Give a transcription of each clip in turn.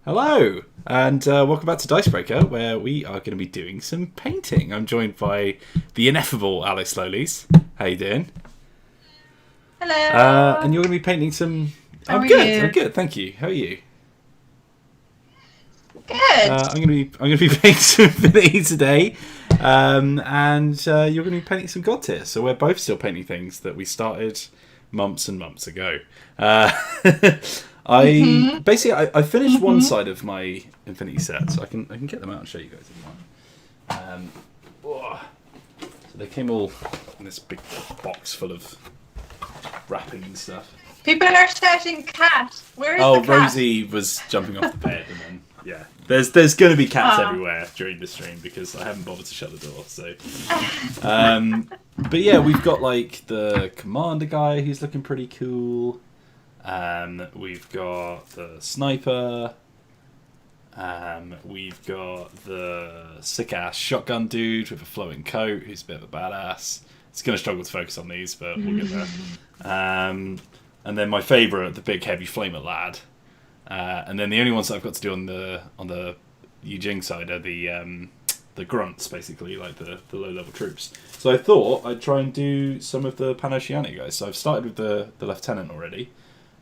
Hello, and welcome back to Dicebreaker, where we are going to be doing some painting. I'm joined by the ineffable Alex Lolies. How you doing? Hello. And you're going to be painting some. How are good. you? I'm good. Thank you. How are you? Good. I'm going to be painting some Infinity today, and you're going to be painting some God Tier. So we're both still painting things that we started months and months ago. I finished one side of my Infinity set, so I can get them out and show you guys if you want. So they came all in this big box full of wrapping and stuff. People are shouting cat. Where is the cat? Rosie was jumping off the bed, and then there's going to be cats everywhere during the stream because I haven't bothered to shut the door. So, but yeah, we've got like the commander guy who's looking pretty cool. We've got the sniper. We've got the sick-ass shotgun dude with a flowing coat who's a bit of a badass. It's going to struggle to focus on these, but we'll get there. And then my favourite, the big heavy flamer lad. And then the only ones that I've got to do on the Yijing side are the grunts, basically, like the low-level troops. So I thought I'd try and do some of the Pan-Oceanic guys. So I've started with the lieutenant already.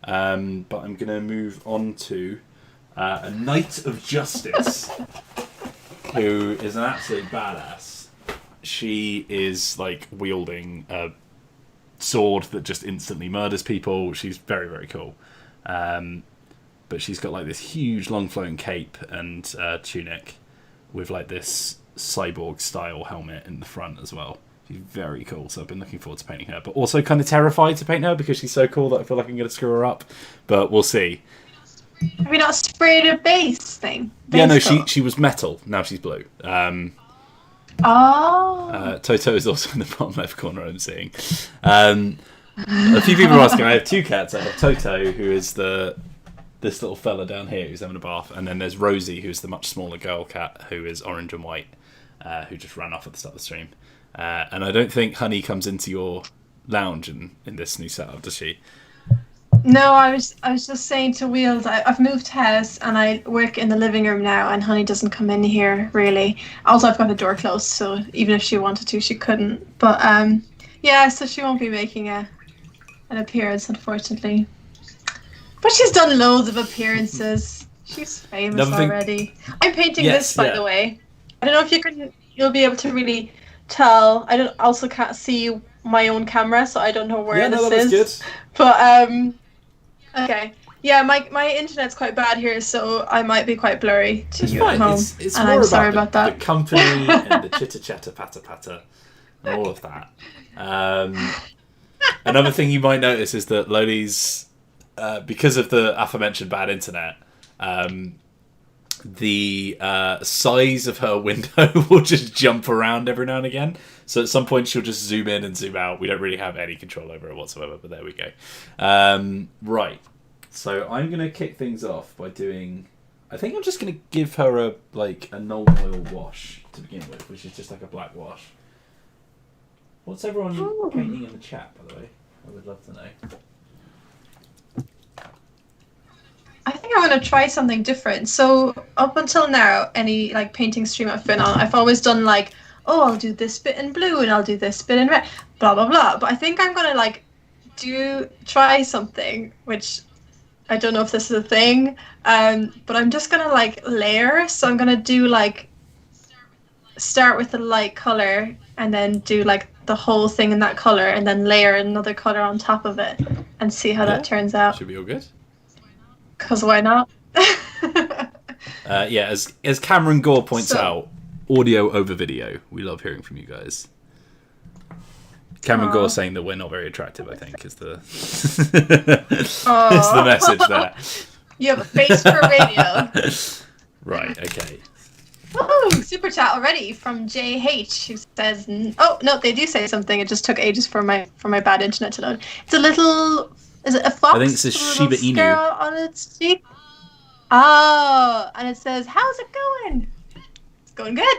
But I'm going to move on to a Knight of Justice, who is an absolute badass. She is like wielding a sword that just instantly murders people. She's very, very cool. But she's got like this huge long flowing cape and tunic with like this cyborg style helmet in the front as well. She's very cool, so I've been looking forward to painting her, but also kind of terrified to paint her because she's so cool that I feel like I'm going to screw her up, but we'll see. Have you not sprayed a base thing? Yeah, no, she was metal, now she's blue. Toto is also in the bottom left corner, I'm seeing. A few people are asking, I have two cats. I have Toto, who is this little fella down here who's having a bath, and then there's Rosie, who's the much smaller girl cat, who is orange and white, who just ran off at the start of the stream. And I don't think Honey comes into your lounge in this new setup, does she? No, I was just saying to Wheels, I've moved house and I work in the living room now, and Honey doesn't come in here really. Also, I've got the door closed, so even if she wanted to, she couldn't. But yeah, so she won't be making an appearance, unfortunately. But she's done loads of appearances. She's famous already. I'm painting this, by the way. I don't know if you'll be able to really tell. I also can't see my own camera, so I don't know where this is. Good. But okay, yeah, my internet's quite bad here, so I might be quite blurry to you at home. It's more I'm sorry about that. The company and the chitter chatter patter patter, and all of that. Another thing you might notice is that Lolies, because of the aforementioned bad internet, the size of her window will just jump around every now and again. So at some point she'll just zoom in and zoom out. We don't really have any control over it whatsoever, but there we go. Right. So I'm going to kick things off by doing... I think I'm just going to give her a null oil wash to begin with, which is just like a black wash. What's everyone painting in the chat, by the way? I would love to know. I think I'm going to try something different. So up until now, any painting stream I've been on, I've always done I'll do this bit in blue and I'll do this bit in red, blah blah blah. But I think I'm going to try something, which I don't know if this is a thing, but I'm just going to layer. So I'm going to do start with the light color and then do the whole thing in that color and then layer another color on top of it and see how that turns out. Should be all good. Because why not? Yeah, as Cameron Gore points out, audio over video. We love hearing from you guys. Cameron Gore saying that we're not very attractive, I think, is the is the message there. You have a face for radio. Right, okay. Woohoo! Super chat already from JH, who says, oh, no, they do say something. It just took ages for my bad internet to load. It's a little... Is it a fox? I think it's a Shiba Inu on its cheek. Oh, and it says, "How's it going?" It's going good.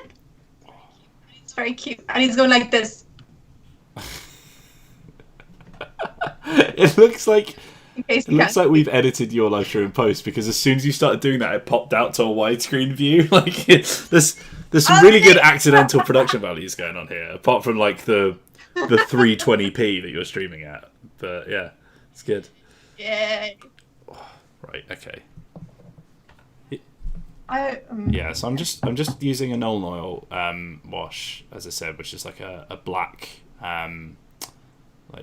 It's very cute, and he's going like this. It looks like we've edited your live stream in post, because as soon as you started doing that, it popped out to a widescreen view. There's some really good accidental production values going on here, apart from the 320p that you're streaming at. But yeah. It's good. Yay. Right, okay. Yeah, so I'm just using a null oil wash, as I said, which is a black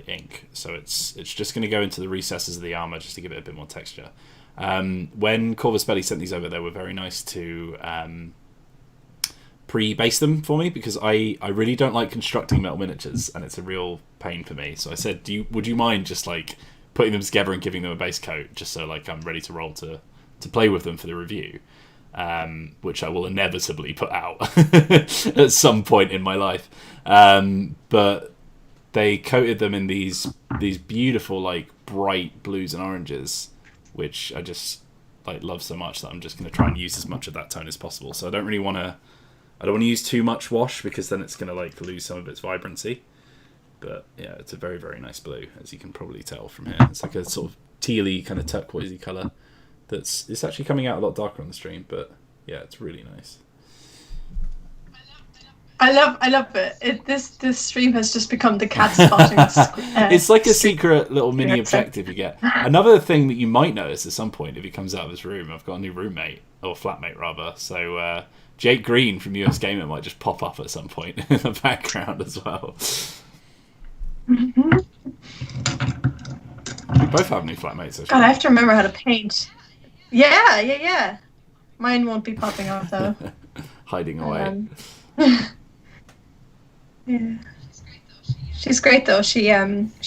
ink. So it's just going to go into the recesses of the armor just to give it a bit more texture. When Corvus Belli sent these over, they were very nice to pre-base them for me, because I really don't like constructing metal miniatures, and it's a real pain for me. So I said, would you mind just putting them together and giving them a base coat, just so I'm ready to roll to play with them for the review, which I will inevitably put out at some point in my life. But they coated them in these beautiful bright blues and oranges, which I just love so much that I'm just going to try and use as much of that tone as possible. So I don't want to use too much wash, because then it's going to lose some of its vibrancy. But yeah, it's a very, very nice blue, as you can probably tell from here. It's a sort of tealy kind of turquoisey colour. It's actually coming out a lot darker on the stream, but yeah, it's really nice. I love it. This stream has just become the cat spotting. It's like a secret little mini objective you get. Another thing that you might notice at some point if he comes out of his room, I've got a new roommate, or flatmate rather. So Jake Green from US Gamer might just pop up at some point in the background as well. Mm-hmm. We both have new flatmates. God, I have to remember how to paint. Yeah. Mine won't be popping up though. Hiding away. Yeah. She's great though. She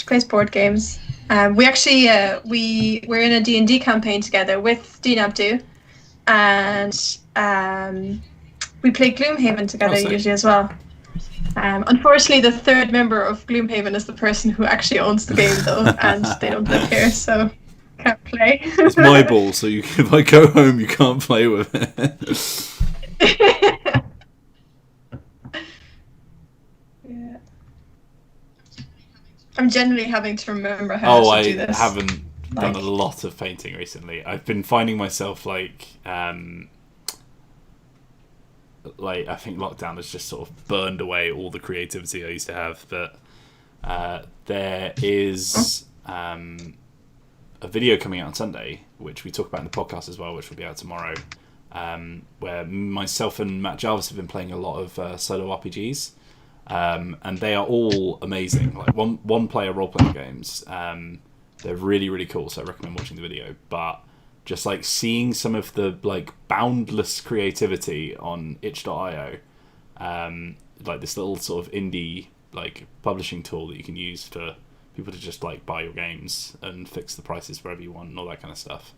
plays board games. We actually we're in a D&D campaign together with Dean Abdu, and we play Gloomhaven together usually as well. Unfortunately, the third member of Gloomhaven is the person who actually owns the game though, and they don't live here, so can't play. It's my ball, so if I go home, you can't play with it. Yeah. I'm generally having to remember how to do this. I haven't done a lot of painting recently. I've been finding myself like I think lockdown has just sort of burned away all the creativity I used to have. But there is a video coming out on Sunday, which we talk about in the podcast as well, which will be out tomorrow, where myself and Matt Jarvis have been playing a lot of solo RPGs. And they are all amazing. Like one player role playing games. They're really, really cool. So I recommend watching the video. But just like seeing some of the like boundless creativity on itch.io, like this little sort of indie like publishing tool that you can use for people to just like buy your games and fix the prices wherever you want and all that kind of stuff.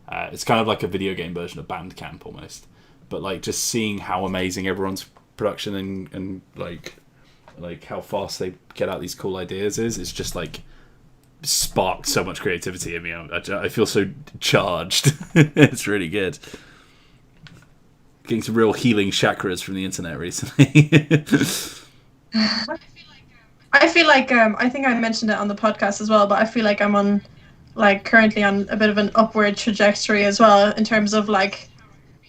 It's kind of like a video game version of Bandcamp almost. But like just seeing how amazing everyone's production and like how fast they get out these cool ideas it's just like sparked so much creativity in me. I feel so charged. It's really good. Getting some real healing chakras from the internet recently. I feel like I think I mentioned it on the podcast as well, but I feel like I'm on currently on a bit of an upward trajectory as well in terms of like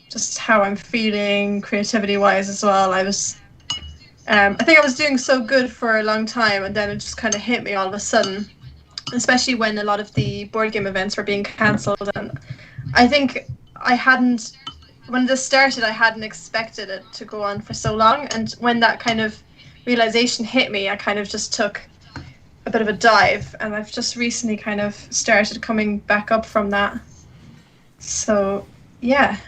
just how I'm feeling creativity wise as well. I think I was doing so good for a long time, and then it just kind of hit me all of a sudden, especially when a lot of the board game events were being cancelled. And I think when this started, I hadn't expected it to go on for so long. And when that kind of realization hit me, I kind of just took a bit of a dive, and I've just recently kind of started coming back up from that. So, yeah.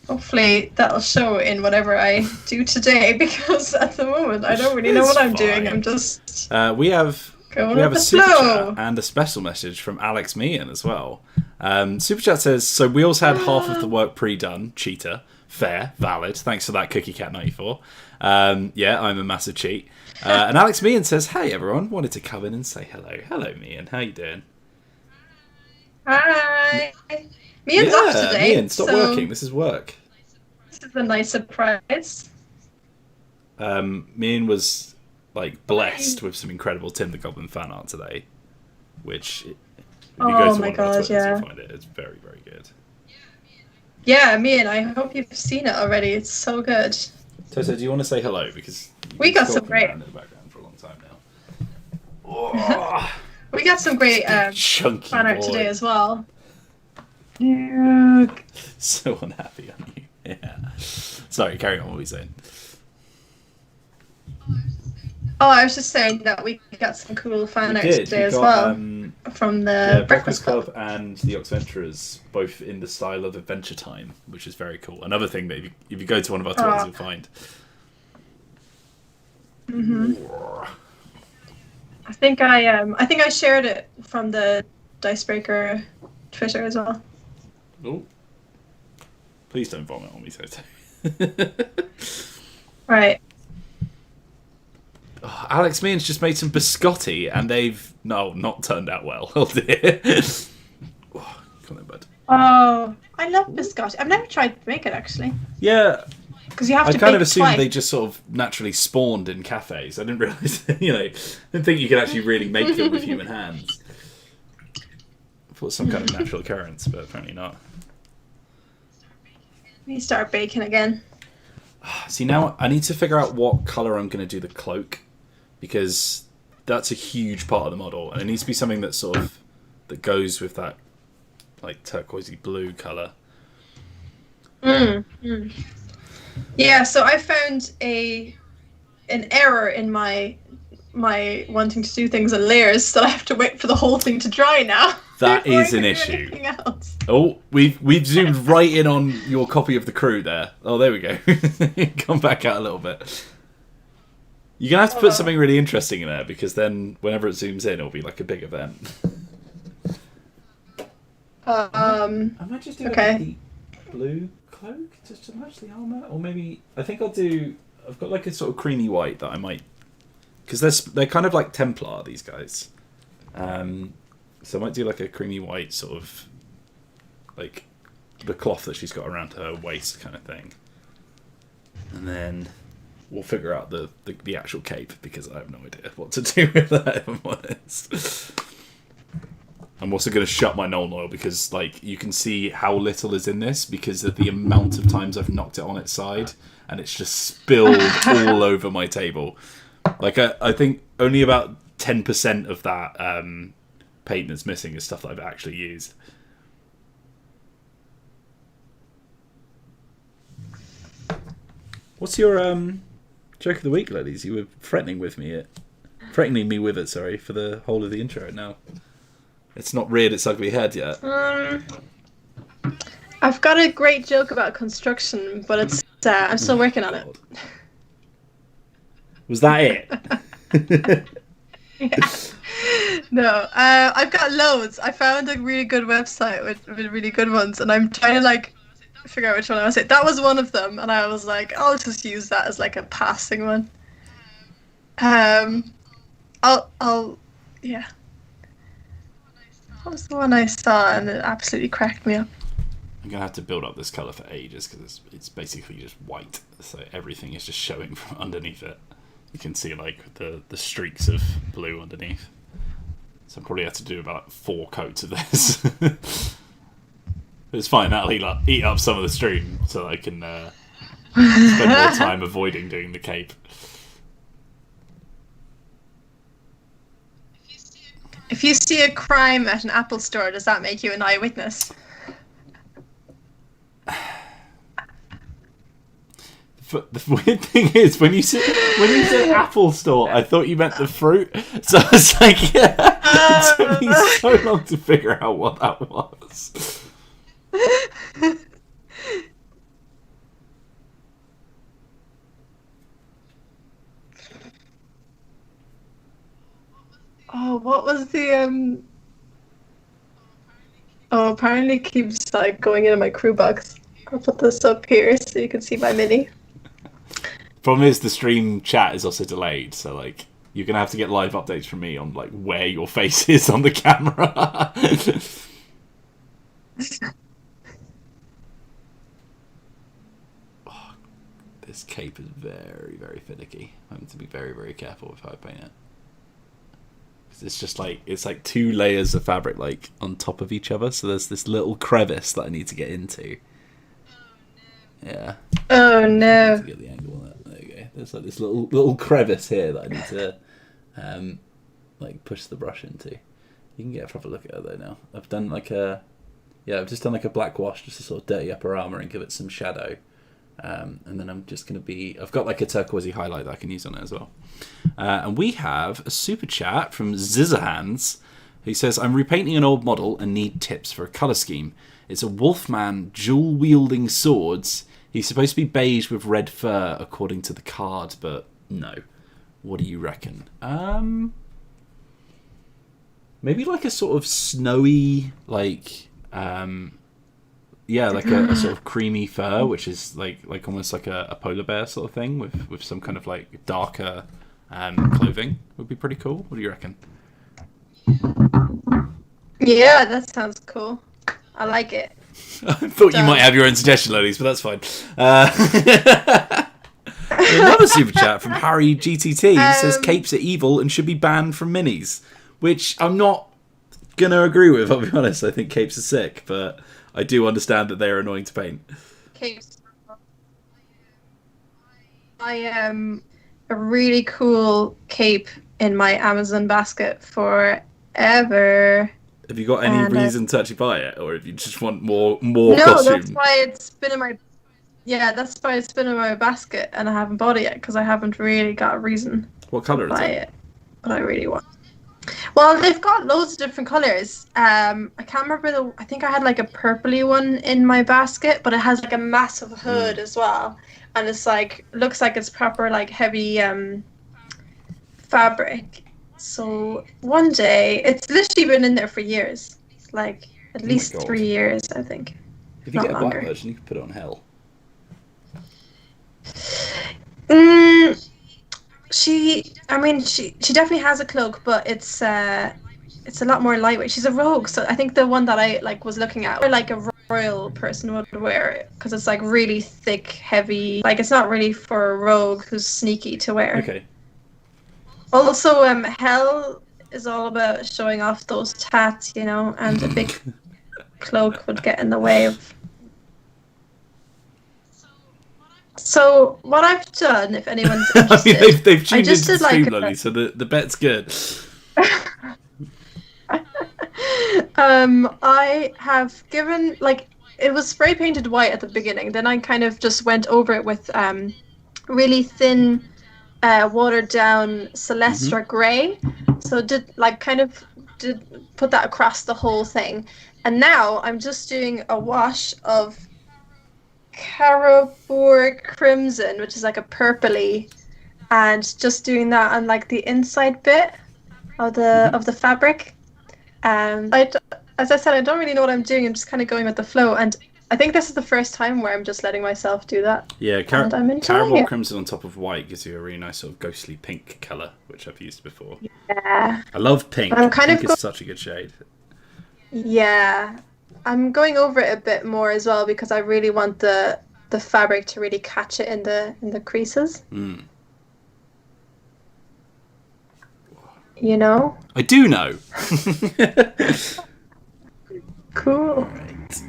Hopefully that'll show in whatever I do today, because at the moment I don't really know what I'm doing. I'm just we have a super chat and a special message from Alex Meehan as well. Super chat says, so Wheels had half of the work pre-done. Cheater. Fair. Valid. Thanks for that, Cookie Cat 94. Yeah, I'm a massive cheat. And Alex Meehan says, hey everyone, wanted to come in and say hello. Hello Meehan, how you doing? Hi. Meehan's off today. Meehan, stop working. This is work. This is a nice surprise. Meehan was like blessed with some incredible Tim the Goblin fan art today, which if you go to one of our Twitters, you'll find it. It's very, very good. Yeah, Meehan, I hope you've seen it already. It's so good. Toto, do you want to say hello? Because we got some great in the background for a long time now. Oh, we got some great fan art today as well. So unhappy on you. Yeah. Sorry, carry on. What were you saying? Oh, I was just saying that we got some cool fan art today as well from the Breakfast Club and the Oxventurers, both in the style of Adventure Time, which is very cool. Another thing that if you go to one of our Twitters, you'll find. Mm-hmm. I think I shared it from the Dicebreaker Twitter as well. Oh, please don't vomit on me, Toto. Right. Oh, Alex Meehan's just made some biscotti, and they've not turned out well. Oh dear. Oh, come on, bud. Oh, I love biscotti. I've never tried to make it actually. Yeah. Because you have to. I kind of assumed they just sort of naturally spawned in cafes. I didn't realise, didn't think you could actually really make them with human hands. I thought it was some kind of natural occurrence, but apparently not. We start baking again. See, now I need to figure out what colour I'm going to do the cloak, because that's a huge part of the model, and it needs to be something that that goes with that like turquoisey blue colour. Yeah, so I found an error in my wanting to do things in layers, so I have to wait for the whole thing to dry now. That is an issue. Oh, we've zoomed right in on your copy of The Crew there. Oh, there we go. Come back out a little bit. You're going to have to put something really interesting in there, because then whenever it zooms in, it'll be like a big event. I might just do a deep blue cloak just to match the armour. Or maybe, I've got like a sort of creamy white that I might... Because they're kind of like Templar, these guys. So I might do like a creamy white sort of, like, the cloth that she's got around her waist kind of thing. And then we'll figure out the actual cape, because I have no idea what to do with that, if I'm honest. I'm also going to shut my Nuln Oil, because, like, you can see how little is in this because of the amount of times I've knocked it on its side, and it's just spilled all over my table. Like, I think only about 10% of that paint that's missing is stuff that I've actually used. What's your joke of the week, ladies? You were threatening me with it, sorry, for the whole of the intro. Now it's not reared its ugly head yet. I've got a great joke about construction, but it's I'm still working on it. Was that it? Yeah. No, I've got loads. I found a really good website with really good ones, and I'm trying to like figure out which one I was. That was one of them, and I was like, I'll just use that as like a passing one. Yeah. That was the one I saw, and it absolutely cracked me up. I'm gonna have to build up this colour for ages, because it's basically just white, so everything is just showing from underneath it. You can see like the streaks of blue underneath. So I'll probably have to do about 4 coats of this. It's fine, that'll eat up some of the stream, so that I can spend more time avoiding doing the cape. If you see a crime at an Apple store, does that make you an eyewitness? The weird thing is, when you said Apple store, I thought you meant the fruit. So I was like, yeah, it took me so long to figure out what that was. Oh, what was the Oh, apparently it keeps like going into my crew box. I'll put this up here so you can see my mini. Problem is, the stream chat is also delayed, so like you're gonna have to get live updates from me on like where your face is on the camera. Oh, this cape is very, very finicky. I need to be very, very careful with how I paint it. It's just like it's like 2 layers of fabric like on top of each other, so there's this little crevice that I need to get into. Yeah. Oh no. I need to get the angle on that. There you go. There's like this little crevice here that I need to like push the brush into. You can get a proper look at it though now. I've done like I've just done like a black wash just to sort of dirty up her armour and give it some shadow. And then I'm just going to I've got like a turquoisey highlight that I can use on it as well. And we have a super chat from Zizzahands, who says, I'm repainting an old model and need tips for a colour scheme. It's a wolfman dual-wielding swords. He's supposed to be beige with red fur according to the card, but no. What do you reckon? Maybe like a sort of snowy, like... like a sort of creamy fur, which is like almost like a polar bear sort of thing with some kind of like darker clothing would be pretty cool. What do you reckon? Yeah, that sounds cool. I like it. I thought you might have your own suggestion, ladies, but that's fine. Another super chat from Harry GTT says capes are evil and should be banned from minis, which I'm not gonna agree with. I'll be honest. I think capes are sick, but I do understand that they are annoying to paint. Capes. I am a really cool cape in my Amazon basket forever. Have you got any reason to actually buy it, or if you just want more no, costume? No, that's why it's been in my. Yeah, that's why it's been in my basket, and I haven't bought it yet because I haven't really got a reason. What colour to is buy it? But I really want. Well, they've got loads of different colors. I can't remember I think I had like a purpley one in my basket, but it has like a massive hood as well, and it's like looks like it's proper like heavy fabric. So one day, it's literally been in there for years, like at least 3 years, I think. If you get a black version, you can put it on Hell. She definitely has a cloak, but it's a lot more lightweight. She's a rogue, so I think the one that I like was looking at, or like a royal person would wear it, because it's like really thick, heavy. Like it's not really for a rogue who's sneaky to wear. Okay. Also, Hell is all about showing off those tats, you know, and a big cloak would get in the way of. So what I've done, if anyone's interested, I mean, they've tuned into the stream, Lolly, so the bet's good. I have given, like, it was spray painted white at the beginning. Then I kind of just went over it with really thin, watered down Celestra grey. So did put that across the whole thing. And now I'm just doing a wash of Carabor Crimson, which is like a purpley, and just doing that on like the inside bit of the fabric. As I said, I don't really know what I'm doing. I'm just kind of going with the flow, and I think this is the first time where I'm just letting myself do that. Yeah, Carabor Crimson on top of white gives you a really nice sort of ghostly pink colour, which I've used before. Yeah, I love pink. Pink is such a good shade. Yeah, I'm going over it a bit more as well because I really want the fabric to really catch it in the creases. You know? I do know. Cool. Right.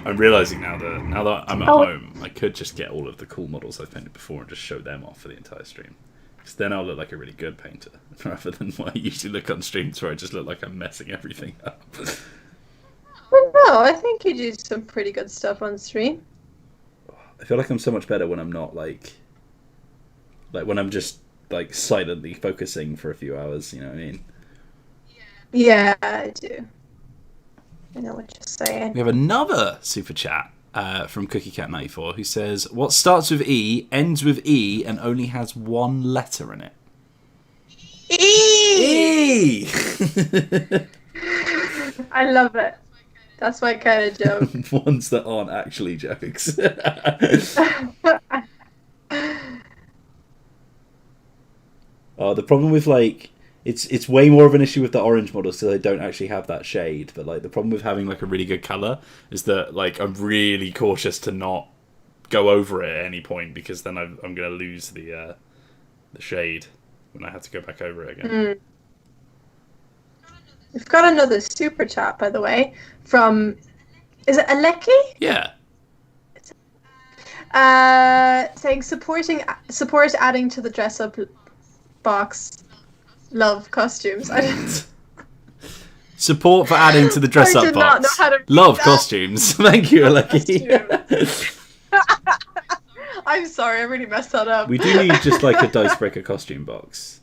I'm realising now that I'm at home, I could just get all of the cool models I've painted before and just show them off for the entire stream. Because then I'll look like a really good painter, rather than what I usually look on streams where I just look like I'm messing everything up. Well, no, I think you do some pretty good stuff on stream. I feel like I'm so much better when I'm not like when I'm just like silently focusing for a few hours, you know what I mean? Yeah, I do. I know what you're saying. We have another super chat from CookieCat94 who says, what starts with E, ends with E, and only has one letter in it? E! I love it. That's my kind of joke. Ones that aren't actually jokes. The problem with like it's way more of an issue with the orange models, so they don't actually have that shade. But like the problem with having like a really good color is that like I'm really cautious to not go over it at any point, because then I'm going to lose the shade when I have to go back over it again. We've got another super chat, by the way, from, is it Aleki? Yeah. Saying support adding to the dress up box. Love costumes. Support for adding to the dress up box. Not know how to Love costumes. Thank you, Aleki. I'm sorry, I really messed that up. We do need just like a Dicebreaker costume box.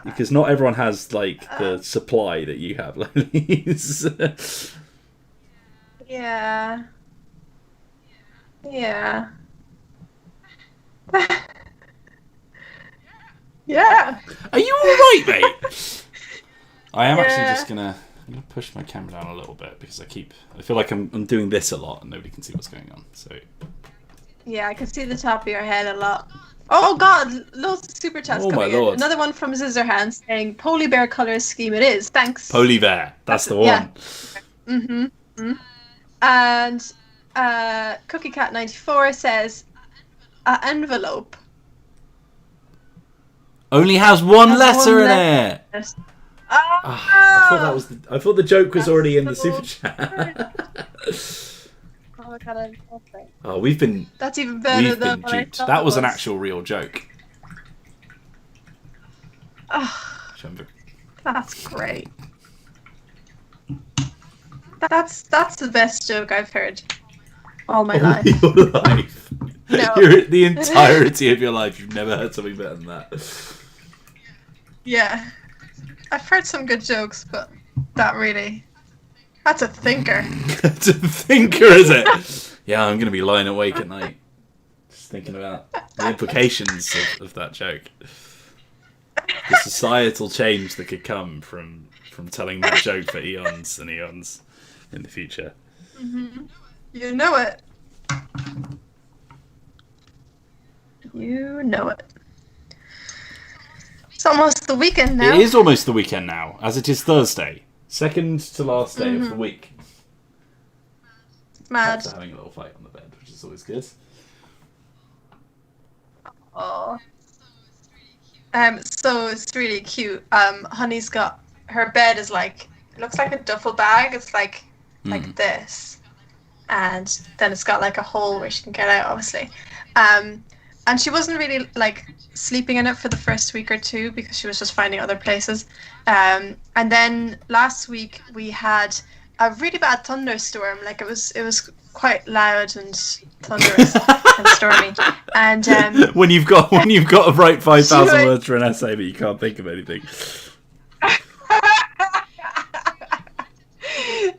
Because not everyone has like the supply that you have, Lolies. Yeah. Yeah. Yeah. Are you alright, mate? I am actually just gonna push my camera down a little bit because I feel like I'm doing this a lot and nobody can see what's going on. So yeah, I can see the top of your head a lot. Oh god, loads of super chats coming in. Another one from Scissorhands saying Poly Bear colours scheme it is. Thanks. Poly Bear, that's the one. Yeah. And CookieCat94 says envelope. Only has one letter in it. I thought the joke was already in the super chat. Oh, we've been. That's even better than what I thought. That was an actual real joke. That's great. That's the best joke I've heard all my life. Your life. No. The entirety of your life, you've never heard something better than that. Yeah. I've heard some good jokes, but that's a thinker. It's a thinker, is it? Yeah, I'm going to be lying awake at night, just thinking about the implications of that joke. The societal change that could come from telling that joke for eons and eons in the future. Mm-hmm. You know it. You know it. It's almost the weekend now. It is almost the weekend now, as it is Thursday. Second to last day of the week. Mad. Cats are having a little fight on the bed, which is always good. Oh. So it's really cute. Honey's got her bed is like, it looks like a duffel bag. It's like this, and then it's got like a hole where she can get out, obviously. And she wasn't really like sleeping in it for the first week or two because she was just finding other places. And then last week we had a really bad thunderstorm. Like it was quite loud and thunderous and stormy. And when you've got to write 5,000 words for an essay, but you can't think of anything.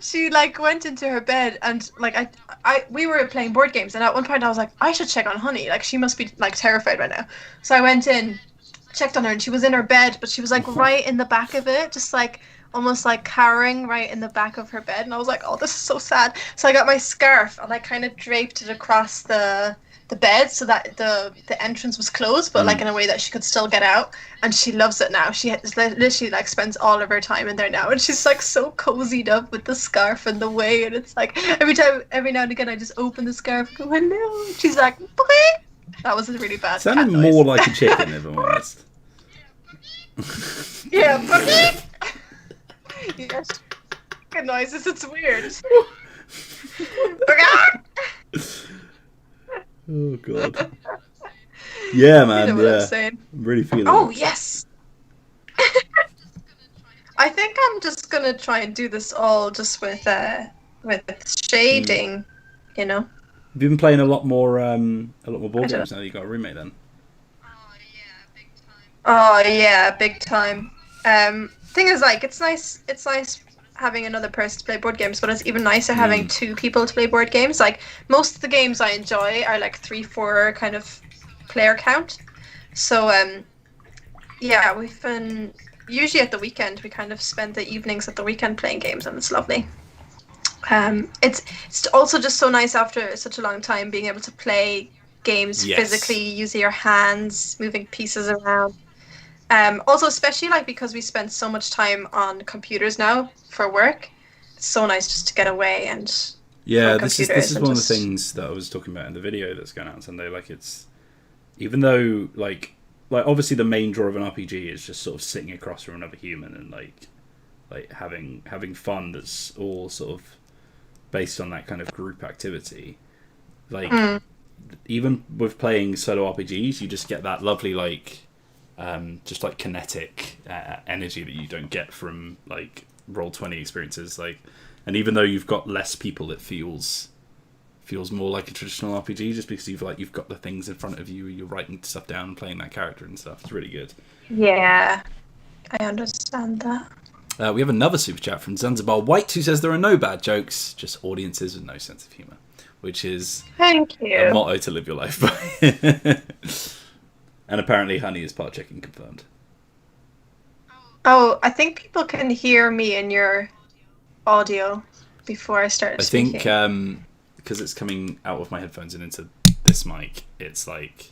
She like went into her bed and like we were playing board games, and at one point I was like, I should check on Honey, like she must be like terrified right now. So I went in, checked on her, and she was in her bed, but she was like right in the back of it, just like almost like cowering right in the back of her bed. And I was like, oh, this is so sad. So I got my scarf and I kind of draped it across the bed so that the entrance was closed, but like in a way that she could still get out. And she loves it now. She literally like spends all of her time in there now, and she's like so cozied up with the scarf and the way. And it's like every now and again I just open the scarf and go, hello. She's like, boing. That was a really bad sounded cat noise. more like a chicken, if I'm honest. Yeah, boing. Yes, good noises. It's weird. Oh god. Yeah, man. You know what I'm saying. I'm really feeling. Oh it. yes. I think I'm just gonna try and do this all just with shading. You know. Have you been playing a lot more board games now that you got a roommate then? Oh yeah, big time. Thing is, like, it's nice having another person to play board games, but it's even nicer having two people to play board games. Like, most of the games I enjoy are like 3-4 kind of player count. So yeah, we've been usually at the weekend. We kind of spend the evenings at the weekend playing games, and it's lovely. It's also just so nice after such a long time being able to play games physically, using your hands, moving pieces around. Also, especially like because we spend so much time on computers now for work, it's so nice just to get away and this is one of the things that I was talking about in the video that's going out on Sunday. Like, it's even though like obviously the main draw of an RPG is just sort of sitting across from another human and like having fun. That's all sort of based on that kind of group activity. Like even with playing solo RPGs, you just get that lovely like. Just like kinetic energy that you don't get from like Roll20 experiences, like, and even though you've got less people, it feels more like a traditional RPG just because you've got the things in front of you, you're writing stuff down, playing that character and stuff. It's really good. Yeah, I understand that. We have another super chat from Zanzibar White who says there are no bad jokes, just audiences with no sense of humour, which is thank you a motto to live your life by. And apparently Honey is part checking confirmed. Oh, I think people can hear me in your audio before I started speaking. I think because it's coming out of my headphones and into this mic, it's like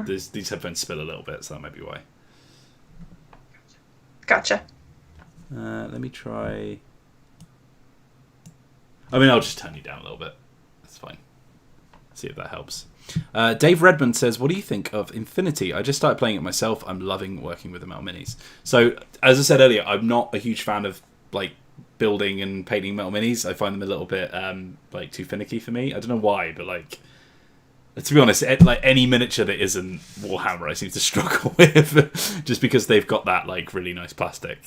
these headphones spill a little bit, so that might be why. Gotcha. Let me try. I mean, I'll just turn you down a little bit. That's fine. See if that helps. Dave Redmond says, what do you think of Infinity? I just started playing it myself. I'm loving working with the metal minis. So, as I said earlier, I'm not a huge fan of like building and painting metal minis. I find them a little bit like too finicky for me. I don't know why, but like, to be honest, like any miniature that isn't Warhammer I seem to struggle with just because they've got that like really nice plastic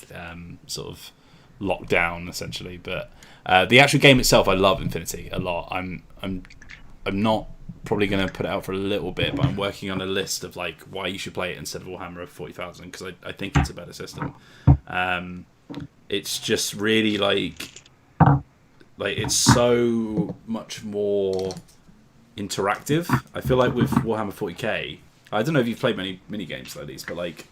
sort of locked down essentially. But the actual game itself, I love Infinity a lot. I'm not probably going to put it out for a little bit, but I'm working on a list of like why you should play it instead of Warhammer 40,000 because I think it's a better system. It's just really like it's so much more interactive. I feel like with Warhammer 40k, I don't know if you've played many mini games like these, but like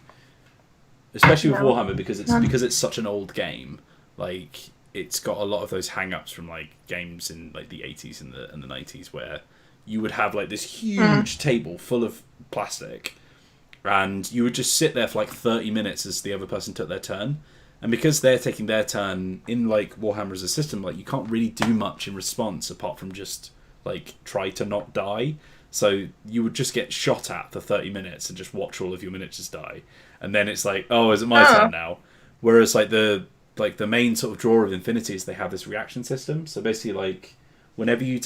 especially with Warhammer because it's such an old game, like it's got a lot of those hang-ups from like games in like the 80s and the 90s where you would have like this huge table full of plastic and you would just sit there for like 30 minutes as the other person took their turn. And because they're taking their turn in like Warhammer as a system, like you can't really do much in response apart from just like try to not die. So you would just get shot at for 30 minutes and just watch all of your miniatures die. And then it's like, oh, is it my turn now? Whereas like the main sort of draw of Infinity is they have this reaction system. So basically like whenever you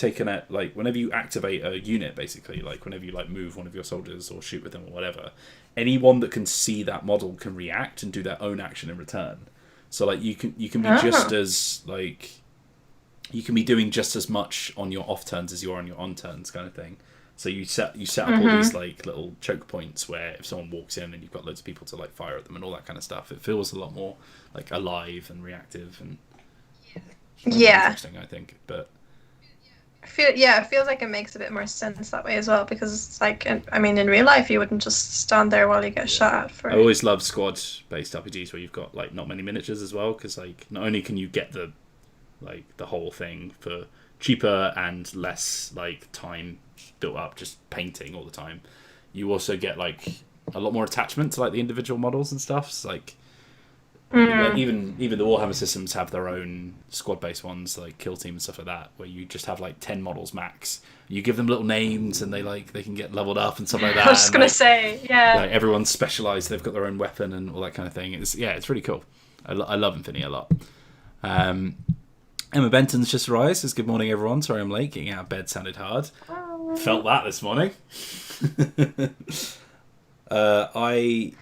whenever you activate a unit, basically, like whenever you like move one of your soldiers or shoot with them or whatever, anyone that can see that model can react and do their own action in return. So like you can be just as like you can be doing just as much on your off turns as you are on your on turns, kind of thing. So you set up all these like little choke points where if someone walks in and you've got loads of people to like fire at them and all that kind of stuff, it feels a lot more like alive and reactive and interesting, I think. But it feels like it makes a bit more sense that way as well, because it's like, I mean, in real life you wouldn't just stand there while you get shot at. For I always love squad-based RPGs where you've got like not many miniatures as well, because like not only can you get the whole thing for cheaper and less like time built up just painting all the time, you also get like a lot more attachment to like the individual models and stuff. It's like even the Warhammer systems have their own squad-based ones, like Kill Team and stuff like that, where you just have like 10 models max. You give them little names, and they can get leveled up and stuff like that. I was just gonna say, yeah. Like everyone's specialised; they've got their own weapon and all that kind of thing. It's really cool. I love Infinity a lot. Emma Benton's just arrived. Says good morning, everyone. Sorry I'm late. Getting out of bed sounded hard. Felt that this morning. I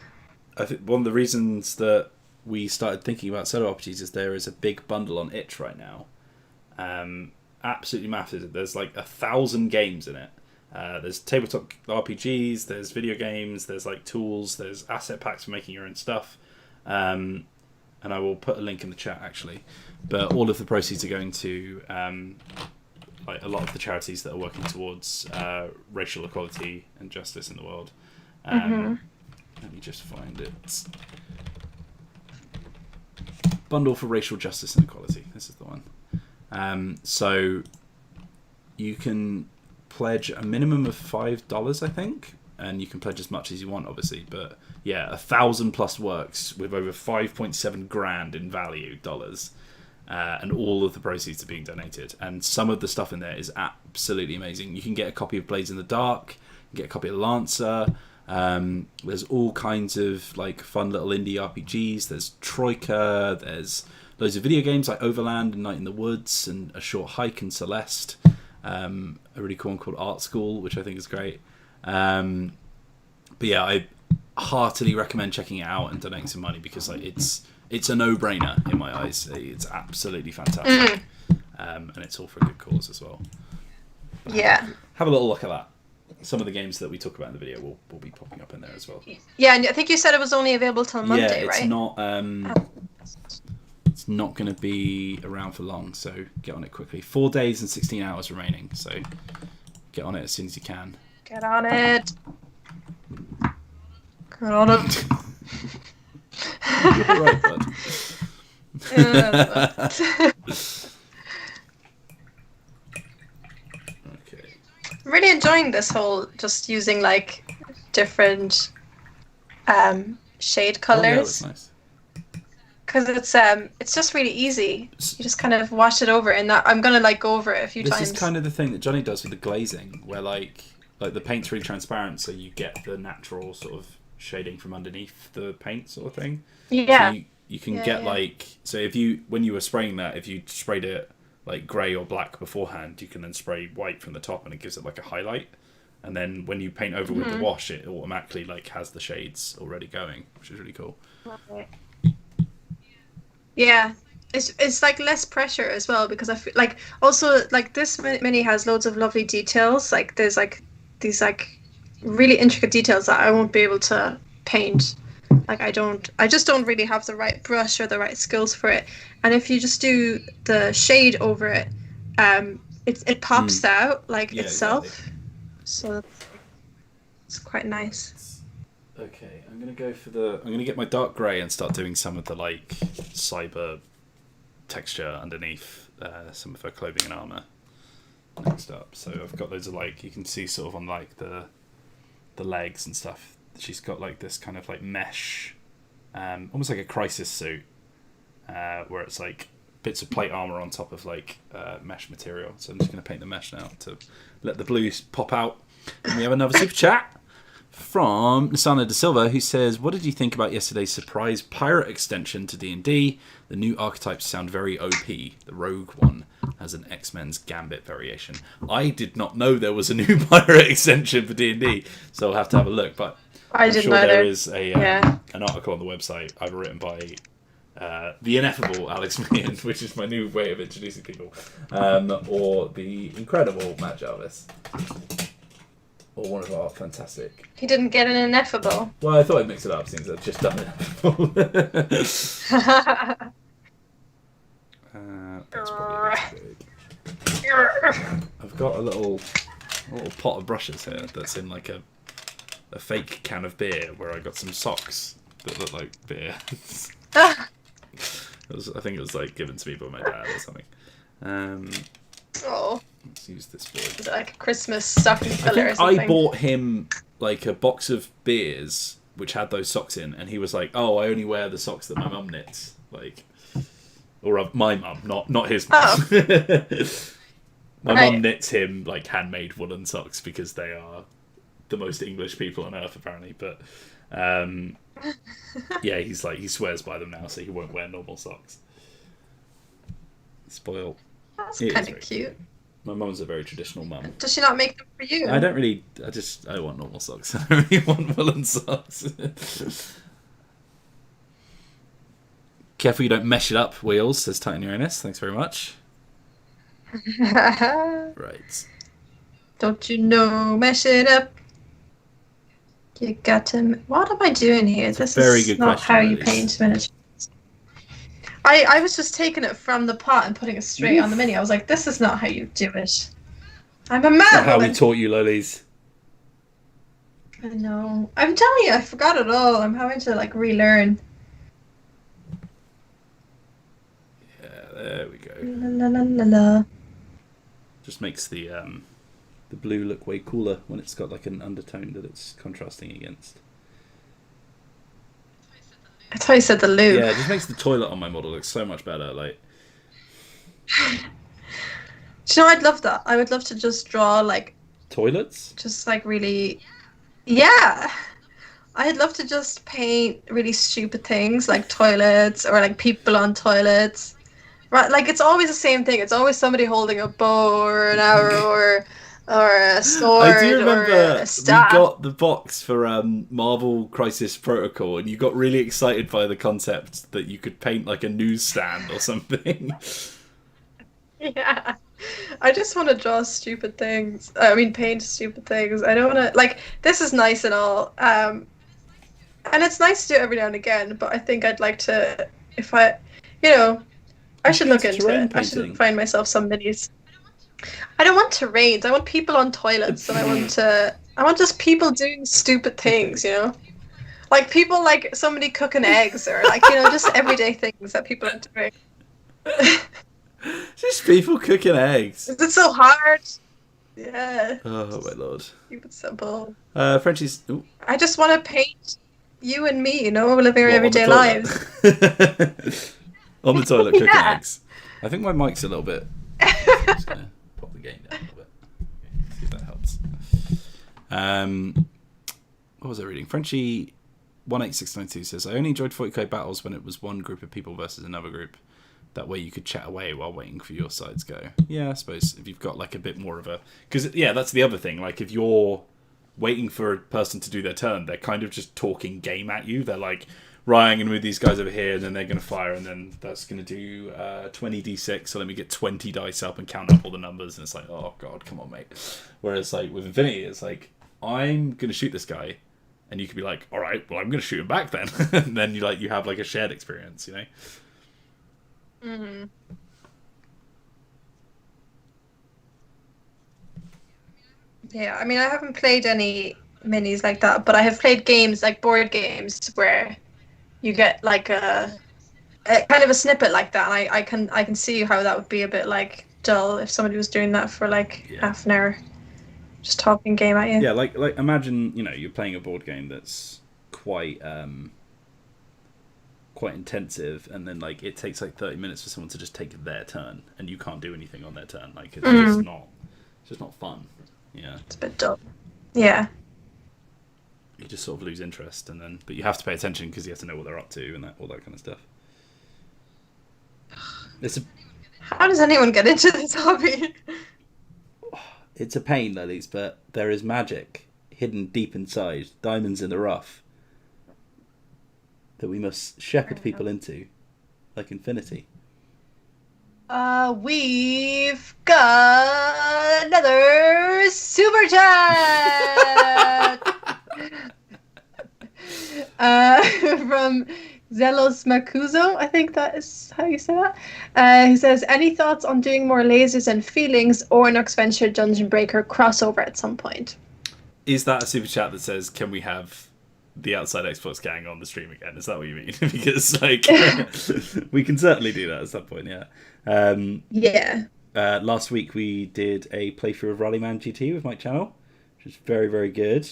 think one of the reasons that we started thinking about solo RPGs is there is a big bundle on itch right now. Absolutely massive. There's like 1,000 games in it. There's tabletop RPGs, there's video games, there's like tools, there's asset packs for making your own stuff. And I will put a link in the chat actually. But all of the proceeds are going to like a lot of the charities that are working towards racial equality and justice in the world. Let me just find it. Bundle for Racial Justice and Equality. This is the one. So you can pledge a minimum of $5, I think, and you can pledge as much as you want, obviously. But yeah, 1,000 plus works with over 5.7 grand in value dollars, and all of the proceeds are being donated. And some of the stuff in there is absolutely amazing. You can get a copy of Blades in the Dark, you can get a copy of Lancer. There's all kinds of like fun little indie RPGs. There's Troika. There's loads of video games like Overland and Night in the Woods and A Short Hike and Celeste. A really cool one called Art School, which I think is great. But yeah, I heartily recommend checking it out and donating some money because like it's a no-brainer in my eyes. It's absolutely fantastic, and it's all for a good cause as well. Yeah, have a little look at that. Some of the games that we talk about in the video will be popping up in there as well. Yeah, and I think you said it was only available till Monday, right? Not. It's not going to be around for long, so get on it quickly. 4 days and 16 hours remaining, so get on it as soon as you can. Get on it. Get on it. You're right, bud. I'm really enjoying this whole just using like different shade colors. Oh, yeah, that's nice. Because it's just really easy. You just kind of wash it over, and I'm gonna like go over it a few times. This is kind of the thing that Johnny does with the glazing, where like the paint's really transparent, so you get the natural sort of shading from underneath the paint, sort of thing. Yeah. So you can get like, so when you were spraying that, if you sprayed it like grey or black beforehand, you can then spray white from the top, and it gives it like a highlight. And then when you paint over with the wash, it automatically like has the shades already going, which is really cool. Right. Yeah, it's like less pressure as well because I feel like also like this mini has loads of lovely details. Like there's like these like really intricate details that I won't be able to paint. Like I just don't really have the right brush or the right skills for it. And if you just do the shade over it, it pops out like itself. Exactly. So it's quite nice. Okay, I'm gonna get my dark grey and start doing some of the like cyber texture underneath some of her clothing and armour next up. So I've got loads of like, you can see sort of on like the legs and stuff, she's got like this kind of like mesh, almost like a crisis suit, where it's like bits of plate armour on top of like mesh material. So I'm just going to paint the mesh now to let the blues pop out. And we have another super chat from Nisana De Silva, who says, what did you think about yesterday's surprise pirate extension to D&D? The new archetypes sound very OP. The rogue one has an X-Men's Gambit variation. I did not know there was a new pirate extension for D&D, so I'll have to have a look. But I'm sure there is an article on the website either written by the ineffable Alex Meehan, which is my new way of introducing people, or the incredible Matt Jarvis. Or one of our fantastic... He didn't get an ineffable. Well, I thought I'd mix it up since I've just done ineffable. That's probably I've got a little pot of brushes here that's in like a fake can of beer where I got some socks that look like beer. I think it was like given to me by my dad or something. Oh. Let's use this boy. Is it like a Christmas stocking filler or something? I bought him like a box of beers which had those socks in, and he was like, "Oh, I only wear the socks that my mum knits." Like, or my mum, not his mum. Oh. My mum knits him like handmade woolen socks because they are the most English people on earth, apparently. But yeah, he swears by them now, so he won't wear normal socks. Spoiled. That's kind of cute. My mum's a very traditional mum. Does she not make them for you? I don't really. I want normal socks. I don't really want woolen socks. Careful you don't mesh it up, Wheels, says Titan Uranus. Thanks very much. Right. Don't you know, mesh it up. You got to... What am I doing here? This is not how you paint miniatures. I was just taking it from the pot and putting it straight on the mini. I was like, this is not how you do it. I'm a man. Not how we taught you, Lolies. I know. I'm telling you, I forgot it all. I'm having to like relearn. Yeah, there we go. La, la, la, la. Just makes the blue look way cooler when it's got like an undertone that it's contrasting against. I thought you said the loo. Yeah, it just makes the toilet on my model look so much better. Like, do you know, I'd love that. I would love to just draw like toilets. Just like really, yeah. I'd love to just paint really stupid things like toilets or like people on toilets. Right, like it's always the same thing. It's always somebody holding a bow or an arrow or a sword. I do remember or a staff. We got the box for Marvel Crisis Protocol, and you got really excited by the concept that you could paint like a newsstand or something. Yeah, I just want to draw stupid things. I mean, paint stupid things. I don't want to like. This is nice and all, and it's nice to do it every now and again. But I think I'd like to, if I, I should look into it. I should find myself some minis. I don't want terrains. I want people on toilets, and I want just people doing stupid things, like people like somebody cooking eggs, or like just everyday things that people are doing. Just people cooking eggs. Is it so hard? Yeah. Oh my lord. Keep it simple. Frenchie's. Ooh. I just want to paint you and me, living our everyday lives. On the toilet cooking eggs. I think my mic's a little bit. I'm just gonna pop the gain down a little bit. Okay, see if that helps. What was I reading? Frenchie 18692 says, I only enjoyed 40k battles when it was one group of people versus another group. That way you could chat away while waiting for your sides go. Yeah, I suppose if you've got like a bit more of a... Because, yeah, that's the other thing. Like, if you're waiting for a person to do their turn, they're kind of just talking game at you. They're like, right, I'm going to move these guys over here, and then they're going to fire, and then that's going to do 20d6, so let me get 20 dice up and count up all the numbers, and it's like, oh god, come on, mate. Whereas like with Infinity, it's like, I'm going to shoot this guy, and you could be like, all right, well, I'm going to shoot him back then. And then you have like a shared experience, you know? Mm-hmm. Yeah, I mean, I haven't played any minis like that, but I have played games, like board games, where you get like a kind of a snippet like that, and I can see how that would be a bit like dull if somebody was doing that for like half an hour, just talking game at you. Yeah, like imagine you're playing a board game that's quite intensive, and then like it takes like 30 minutes for someone to just take their turn, and you can't do anything on their turn. Like it's just not fun. Yeah, it's a bit dull. Yeah, you just sort of lose interest, but you have to pay attention because you have to know what they're up to and all that kind of stuff. How does anyone get into this hobby? It's a pain, Lilies, but there is magic hidden deep inside, diamonds in the rough, that we must shepherd people into, like Infinity. We've got another super chat from Zelos Makuzo, I think that is how you say that. He says, any thoughts on doing more lasers and feelings or an Venture Dungeon Breaker crossover at some point? Is that a super chat that says, can we have the Outside Xbox gang on the stream again? Is that what you mean? Because like we can certainly do that at some point, yeah. Last week we did a playthrough of Rallyman GT with Mike Channel, which was very, very good.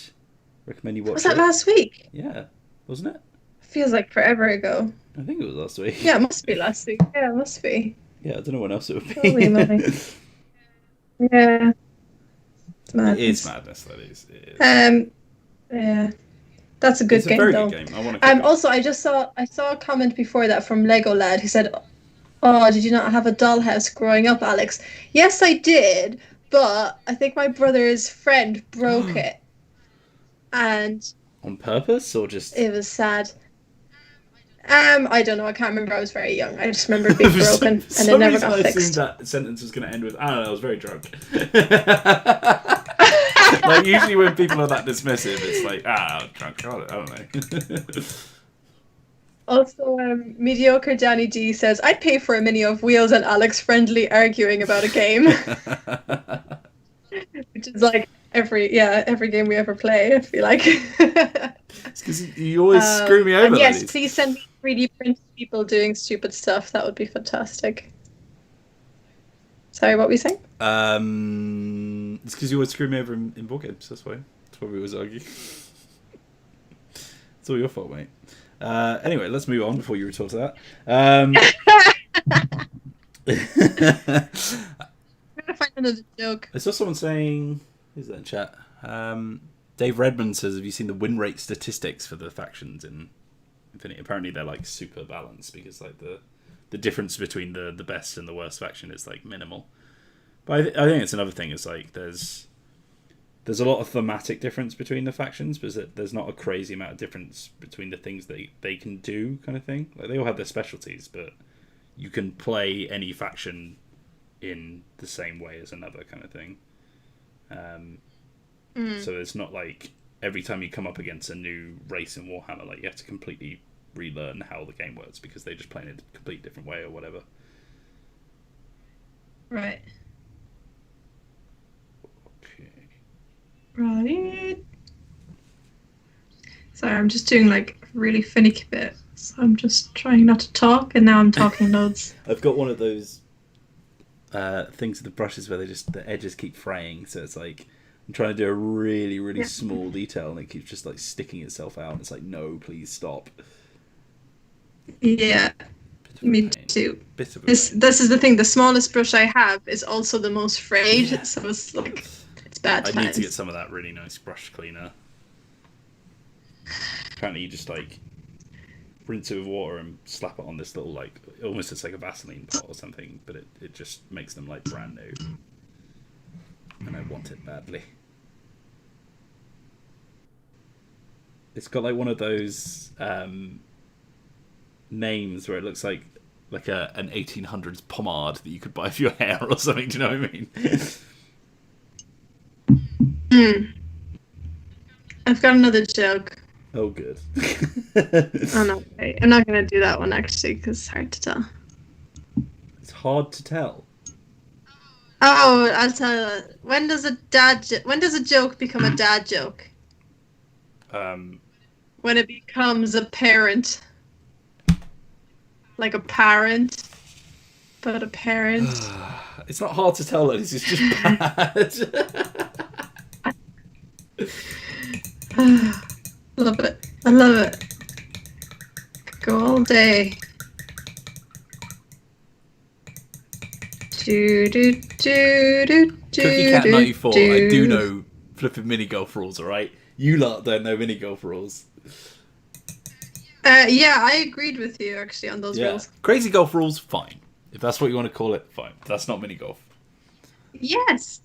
Recommend you watch it. Was that last week? Yeah, wasn't it? Feels like forever ago. I think it was last week. Yeah, it must be last week. Yeah, it must be. Yeah, I don't know when else it would be. Holy moly. Yeah. It's madness. It is madness, that is. It is. Yeah. That's a good game, though. It's a very good game. I want to also, I saw a comment before that from Lego Lad who said, oh, did you not have a dollhouse growing up, Alex? Yes, I did, but I think my brother's friend broke it. And on purpose, or just... It was sad. I don't know. I can't remember. I was very young. I just remember it being broken, and it never got fixed. I assumed that sentence was going to end with, I don't know, I was very drunk. Like, usually when people are that dismissive, it's like, I was drunk. I don't know. Also, Mediocre Danny D says, I'd pay for a mini of Wheels and Alex friendly arguing about a game. Which is like every game we ever play, I feel like. It's because you always screw me over. And yes, please send me 3D print people doing stupid stuff. That would be fantastic. Sorry, what were you saying? It's because you always screw me over in board games. That's why we always argue. It's all your fault, mate. Anyway, let's move on before you retort to that. I'm gonna find another joke. I saw someone saying, who's that in chat? Dave Redmond says, have you seen the win rate statistics for the factions in Infinity? Apparently they're like super balanced because like the difference between the best and the worst faction is like minimal. But I think it's another thing. Is like there's a lot of thematic difference between the factions, but there's not a crazy amount of difference between the things they can do, kind of thing. Like they all have their specialties, but you can play any faction in the same way as another, kind of thing. So it's not like every time you come up against a new race in Warhammer, like you have to completely relearn how the game works because they just play in a completely different way or whatever. Right. Okay. Right. Sorry, I'm just doing like a really finicky bit. So I'm just trying not to talk, and now I'm talking loads. I've got one of those things with the brushes where the edges keep fraying, so it's like I'm trying to do a really, really small detail, and it keeps just like sticking itself out. And it's like, no, please stop. Yeah, me too. This is the thing. The smallest brush I have is also the most frayed, so it's like it's bad times. I need to get some of that really nice brush cleaner. Apparently, you just like rinse it with water and slap it on this little like almost it's like a Vaseline pot or something, but it just makes them like brand new. And I want it badly. It's got like one of those names where it looks like an 1800s pomade that you could buy for your hair or something. Do you know what I mean? I've got another joke. Oh, good. Oh no, wait. I'm not gonna do that one actually because it's hard to tell. It's hard to tell. Oh, I'll tell you. When does a joke become a dad joke? When it becomes apparent. Like a parent, but a parent. It's not hard to tell, it's just bad. Love it. I love it. Go all day. Cookie Cat 94, I do know flipping mini golf rules, alright? You lot don't know mini golf rules. Yeah, I agreed with you actually on those rules. Crazy golf rules, fine. If that's what you want to call it, fine. That's not mini golf. Yes,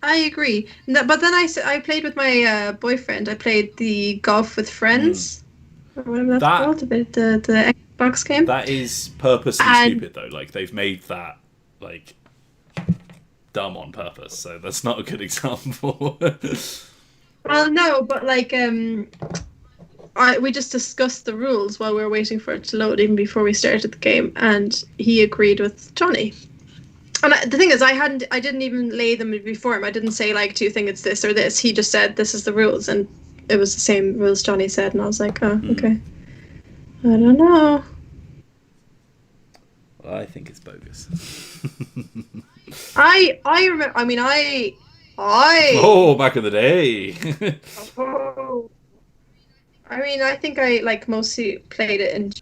I agree. But then I played with my boyfriend. I played the Golf with Friends. Or whatever that's called. The Xbox game. That is purposely stupid though. Like they've made that like dumb on purpose. So that's not a good example. Well, no, but like we just discussed the rules while we were waiting for it to load, even before we started the game, and he agreed with Johnny. And the thing is, I didn't even lay them before him. I didn't say like, do you think it's this or this? He just said, this is the rules, and it was the same rules Johnny said, and I was like, oh, okay. I don't know. Well, I think it's bogus. I remember. I mean, I. Oh, back in the day. Oh. I mean, I think I like mostly played it in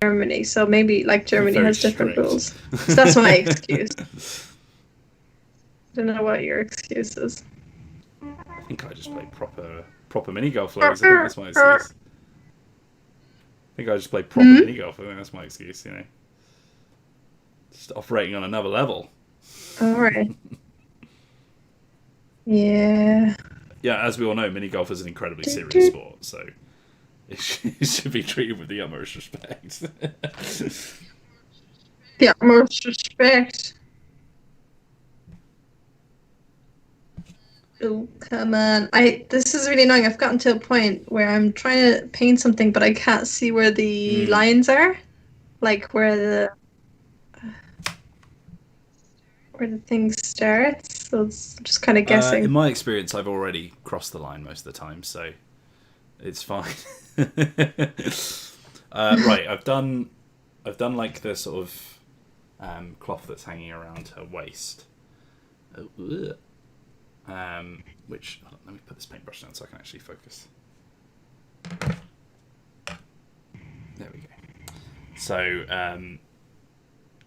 Germany, so maybe like Germany has different rules. So that's my excuse. I don't know what your excuse is. I think I just played proper mini golf. I think that's my excuse. I think I just played proper mini golf. I think that's my excuse. You know, just operating on another level. All right. Yeah. Yeah, as we all know, mini golf is an incredibly serious sport, so it should be treated with the utmost respect. The utmost respect. Oh, come on. This is really annoying. I've gotten to a point where I'm trying to paint something, but I can't see where the lines are. Like where the thing starts. So it's just kind of guessing. In my experience, I've already crossed the line most of the time, so it's fine. Right, I've done like the sort of cloth that's hanging around her waist. Which, hold on, let me put this paintbrush down so I can actually focus. There we go. So,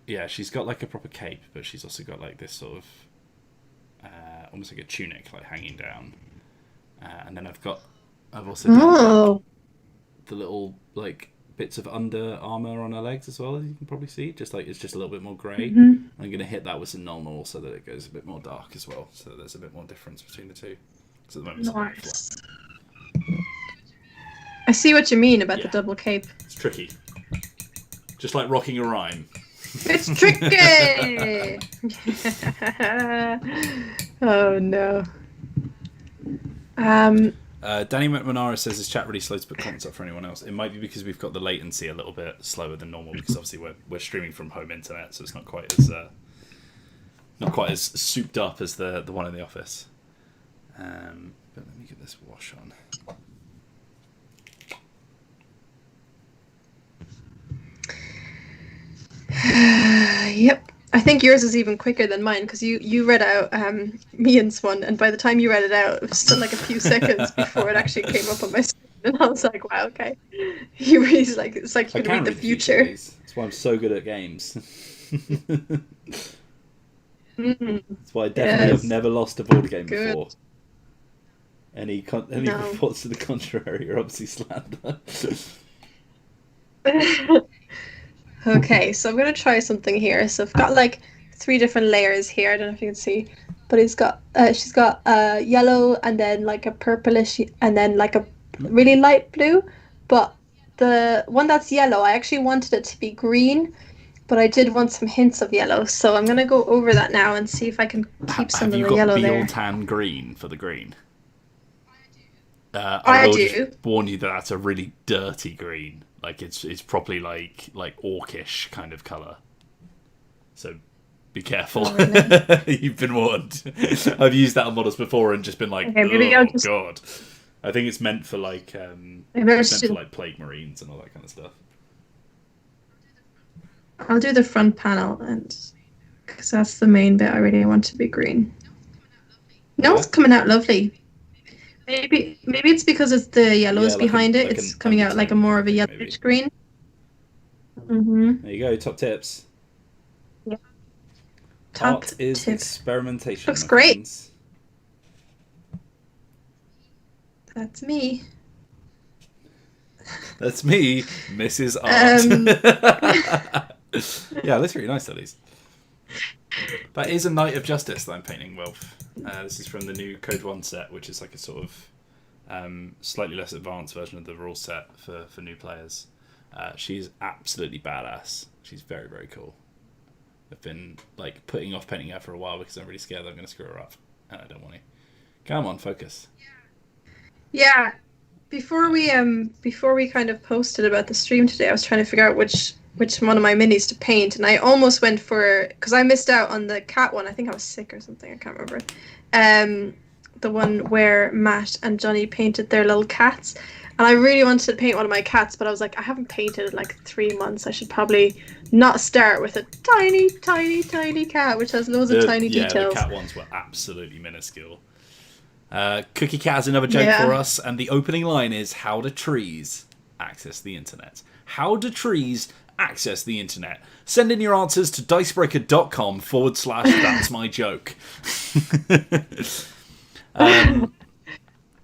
yeah, she's got like a proper cape, but she's also got like this sort of almost like a tunic, like hanging down. And then I've also done like, the little like bits of under armor on her legs as well, as you can probably see. Just like it's just a little bit more grey. I'm going to hit that with some normal so that it goes a bit more dark as well, so that there's a bit more difference between the two. Because at the moment, nice. I see what you mean about the double cape. It's tricky, just like rocking a rhyme. It's tricky. Oh no. Danny McManara says his chat really slow to put comments up for anyone else. It might be because we've got the latency a little bit slower than normal, because obviously we're streaming from home internet, so it's not quite as souped up as the one in the office. But let me get this wash on. Yep. I think yours is even quicker than mine, because you read out Mian's one, and by the time you read it out, it was still like a few seconds before it actually came up on my screen, and I was like, wow, okay. He reads like, it's like you can read the future. That's why I'm so good at games. That's why I definitely have never lost a board game before. Any reports to the contrary are obviously slander. Okay, so I'm going to try something here. So I've got like 3 different layers here. I don't know if you can see, but she's got yellow, and then like a purplish, and then like a really light blue. But the one that's yellow, I actually wanted it to be green, but I did want some hints of yellow. So I'm gonna go over that now and see if I can keep some of the yellow there. Have you got Beal Tan Green for the green? I will do. just warn you that that's a really dirty green. Like it's properly like orcish kind of colour. So be careful. Oh, really? You've been warned. I've used that on models before and just been like, okay, oh god. I think it's meant for like plague marines and all that kind of stuff. I'll do the front panel, and because that's the main bit I really want to be green. No, it's coming out lovely. Maybe it's because it's the yellows behind it. It's coming out like a more of a yellowish green. Mm-hmm. There you go. Top tips. Yeah. Art is experimentation. Looks great. Friends. That's me. That's me, Mrs. Art. Yeah, that's really nice, at least. That is a Knight of Justice that I'm painting, Wilf. This is from the new Code 1 set, which is like a sort of slightly less advanced version of the rule set for new players. She's absolutely badass. She's very, very cool. I've been like putting off painting her for a while because I'm really scared that I'm going to screw her up, and I don't want to. Come on, focus. Yeah. Before we kind of posted about the stream today, I was trying to figure out which one of my minis to paint, and I almost went for, because I missed out on the cat one. I think I was sick or something. I can't remember. The one where Matt and Johnny painted their little cats, and I really wanted to paint one of my cats, but I was like, I haven't painted in like 3 months. I should probably not start with a tiny, tiny, tiny cat, which has loads of tiny details. The cat ones were absolutely minuscule. Cookie Cat has another joke for us, and the opening line is, how do trees access the internet? How do trees access the internet? Send in your answers to dicebreaker.com /that's my joke.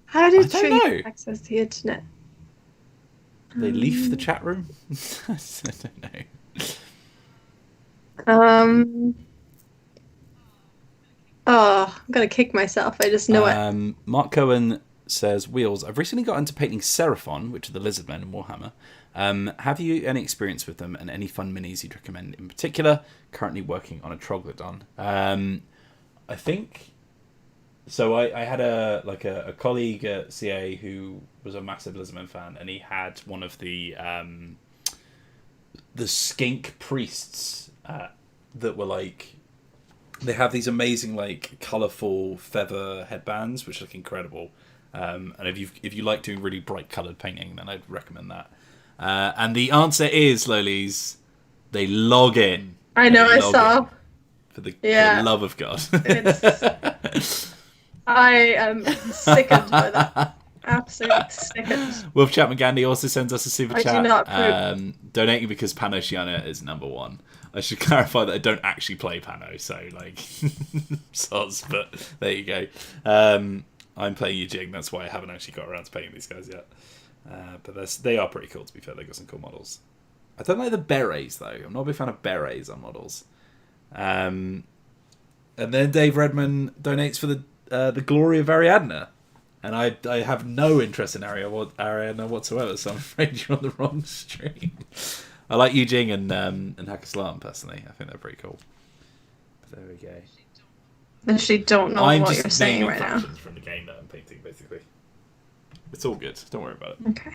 How do trees access the internet? They leaf the chat room? I don't know. Oh, I'm going to kick myself. I just know it. Mark Cohen says, Wheels, I've recently got into painting Seraphon, which are the lizard men in Warhammer. Have you any experience with them and any fun minis you'd recommend in particular? Currently working on a Troglodon. I think... So I had a colleague at CA who was a massive Lizardmen fan, and he had one of the skink priests that were like... They have these amazing, like, colourful feather headbands, which look incredible. And if you like doing really bright coloured painting, then I'd recommend that. And the answer is, Lolies, they log in. I know, I saw. For the love of God. I am sickened by that. Absolutely sickened. Wolf Chapman Gandhi also sends us a super chat. I do not approve. Donating because Panosciana is number one. I should clarify that I don't actually play Pano, so like soz, but there you go. I'm playing Yijing, that's why I haven't actually got around to painting these guys yet. But they are pretty cool, to be fair. They've got some cool models. I don't like the berets, though. I'm not a big fan of berets on models. And then Dave Redman donates for the glory of Ariadna. And I have no interest in Ariadna whatsoever, so I'm afraid you're on the wrong stream. I like Yijing and Hakaslam, personally. I think they're pretty cool. But there we go. I actually don't know what you're saying right now. I'm from the game that I'm painting, basically. It's all good. Don't worry about it. Okay.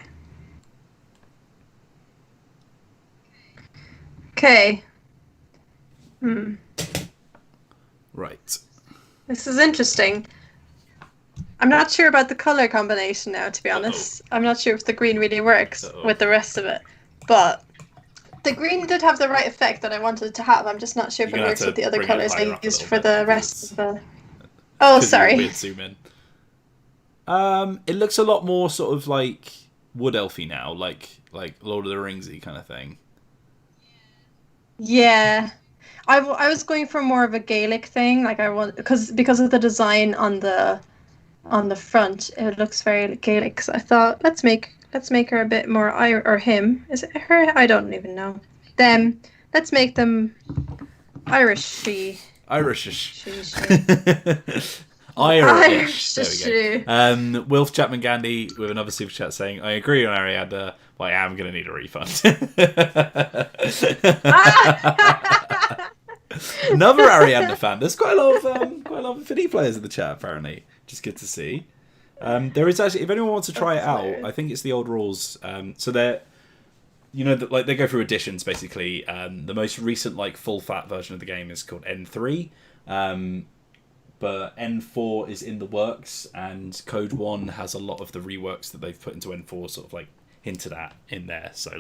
Okay. Right. This is interesting. I'm not sure about the colour combination now, to be honest. I'm not sure if the green really works with the rest of it. But the green did have the right effect that I wanted it to have. I'm just not sure if it works with the other colours I used for the rest of the... Oh, sorry. Weird zoom in. It looks a lot more sort of like wood elfy now, like Lord of the Ringsy kind of thing. Yeah, I was going for more of a Gaelic thing. Like I want because of the design on the front, it looks very Gaelic. So I thought let's make her a bit more or him. Is it her? I don't even know. Them. Let's make them Irishy. Irishish. Irish. There we go. Wilf Chapman Gandhi with another super chat saying, I agree on Ariadna. but I am going to need a refund. Another Arianda fan. There's quite a lot of Infinity players in the chat apparently. Just good to see. There is actually, if anyone wants to try it out, I think it's the old rules. So they're, like they go through editions basically. The most recent full fat version of the game is called N3, but N4 is in the works, and Code 1 has a lot of the reworks that they've put into N4 sort of hinted at in there. So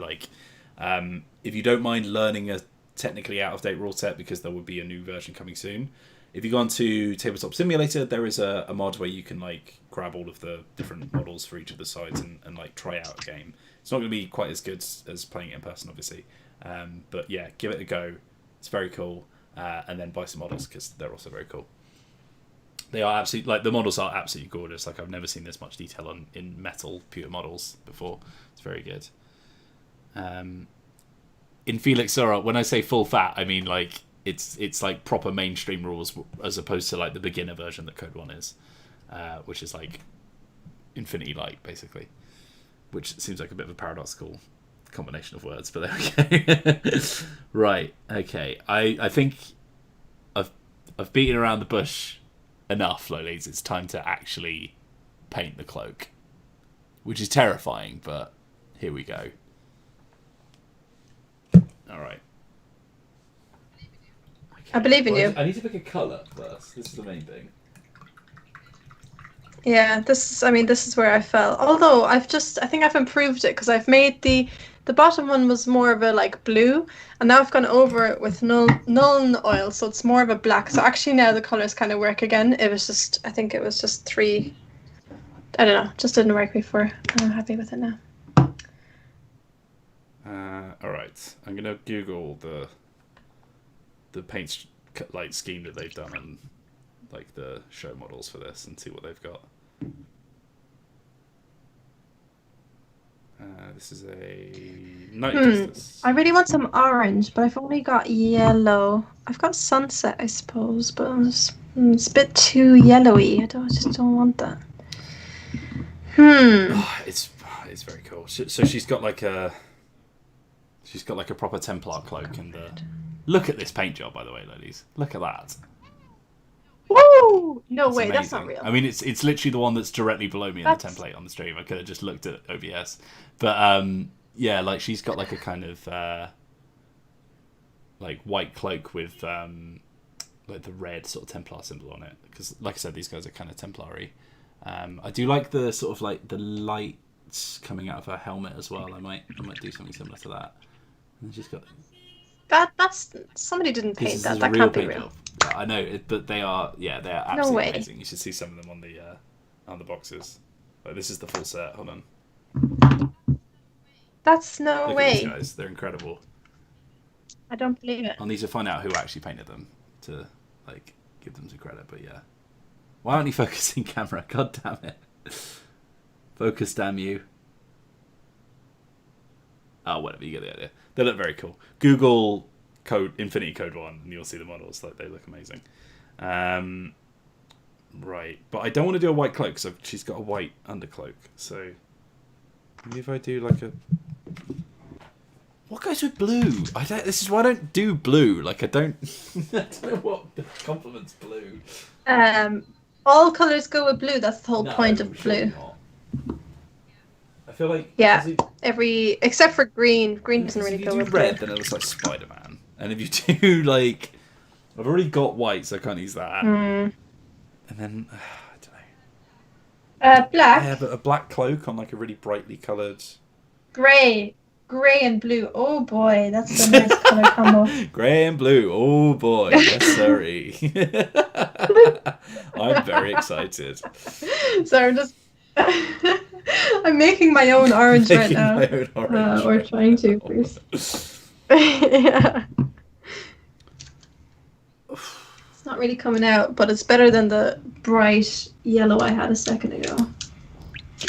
if you don't mind learning a technically out of date rule set, because there will be a new version coming soon. If you go onto Tabletop Simulator, there is a mod where you can grab all of the different models for each of the sides and try out a game. It's not going to be quite as good as playing it in person, obviously, but yeah, give it a go. It's very cool, and then buy some models because they're also very cool. They are absolutely the models are absolutely gorgeous. I've never seen this much detail in metal pure models before. It's very good. In Felix Zora, when I say full fat, I mean it's proper mainstream rules as opposed to the beginner version that Code 1 is, which is Infinity Light basically, which seems like a bit of a paradoxical combination of words, but there we go. Right, okay. I think I've beaten around the bush enough, Lolies. It's time to actually paint the cloak, which is terrifying, but here we go. All right. Okay. I believe in you. I need to pick a colour first. This is the main thing. Yeah, this is where I fell. Although I think I've improved it because I've made the bottom one was more of a blue, and now I've gone over it with Nuln oil, so it's more of a black. So actually now the colours kind of work again. I think it was just 3. I don't know, just didn't work before. I'm happy with it now. All right, I'm gonna Google the paint scheme that they've done on the show models for this and see what they've got. This is a Night Justice. I really want some orange, but I've only got yellow. I've got sunset, I suppose, but it's a bit too yellowy. I just don't want that. It's very cool. So she's got a proper Templar cloak, and look at this paint job, by the way, ladies. Look at that. Woo! No way, amazing. That's not real. I mean, it's literally the one that's directly below me in the template on the stream. I could have just looked at OBS, but yeah, she's got a kind of white cloak with the red sort of Templar symbol on it. Because, like I said, these guys are kind of Templary. I do like the sort of the lights coming out of her helmet as well. I might do something similar to that. And she's got. That's somebody didn't paint that. That can't be real. Job. I know, but they are absolutely amazing. You should see some of them on the boxes. This is the full set. Hold on. That's no Look way. At these guys, they're incredible. I don't believe it. I'll need to find out who actually painted them to give them some credit. But yeah, why aren't you focusing camera? God damn it! Focus, damn you. Oh, whatever. You get the idea. They look very cool. Google Infinity Code 1 and you'll see the models. They look amazing. Right, but I don't want to do a white cloak because she's got a white undercloak. So maybe if I do a what goes with blue? This is why I don't do blue. I don't I don't know what complements blue. All colours go with blue. That's the whole point of blue. Not. I feel like except for green. Green doesn't really go with red, blue. then it looks like Spider-Man. And if you do I've already got white, so I can't use that. And then I don't know. Black. Yeah, but a black cloak on a really brightly coloured. Grey and blue. Oh boy, that's a nice colour combo. Grey and blue. Oh boy, yes sorry. I'm very excited. So I'm just. I'm making my own orange right now. My own orange. Or trying to, please. Yeah. It's not really coming out, but it's better than the bright yellow I had a second ago.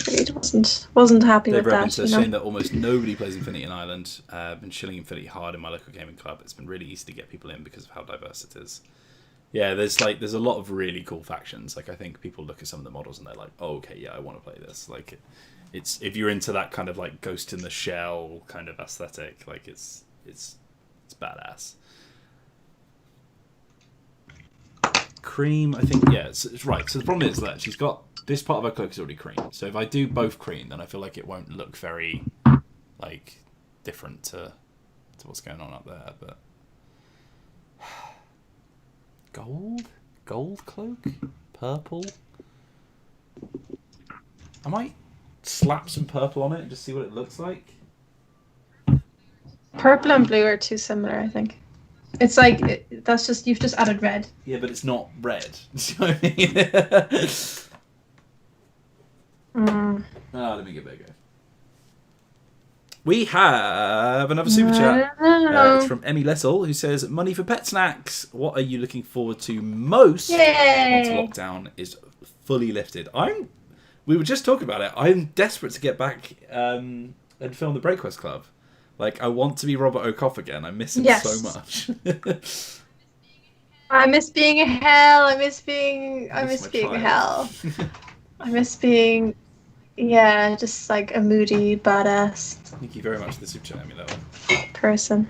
I wasn't happy with that. It's a shame that almost nobody plays Infinity in Ireland. I've been shilling Infinity hard in my local gaming club. It's been really easy to get people in because of how diverse it is. Yeah, there's a lot of really cool factions. Like I think people look at some of the models and they're like, oh, okay, yeah, I want to play this. Like it's if you're into that kind of like Ghost in the Shell kind of aesthetic, like it's badass. Cream, I think, yeah, it's right. So the problem is that she's got this part of her cloak is already cream. So if I do both cream, then I feel like it won't look very like different to what's going on up there. But gold cloak, purple. I might slap some purple on it and just see what it looks like. Purple and blue are too similar, I think. It's like that's just you've just added red. Yeah, but it's not red. See what I mean? Let me get bigger. We have another super chat. It's from Emmy Lessel, who says, "Money for pet snacks. What are you looking forward to most once lockdown is fully lifted?" We were just talking about it. I'm desperate to get back and film the Breakfast Club. Like, I want to be Robert O'Koff again. I miss him so much. I miss being a hell. I miss being a hell. I miss being, just like a moody, badass. Thank you very much for the super chat, Emily. Person.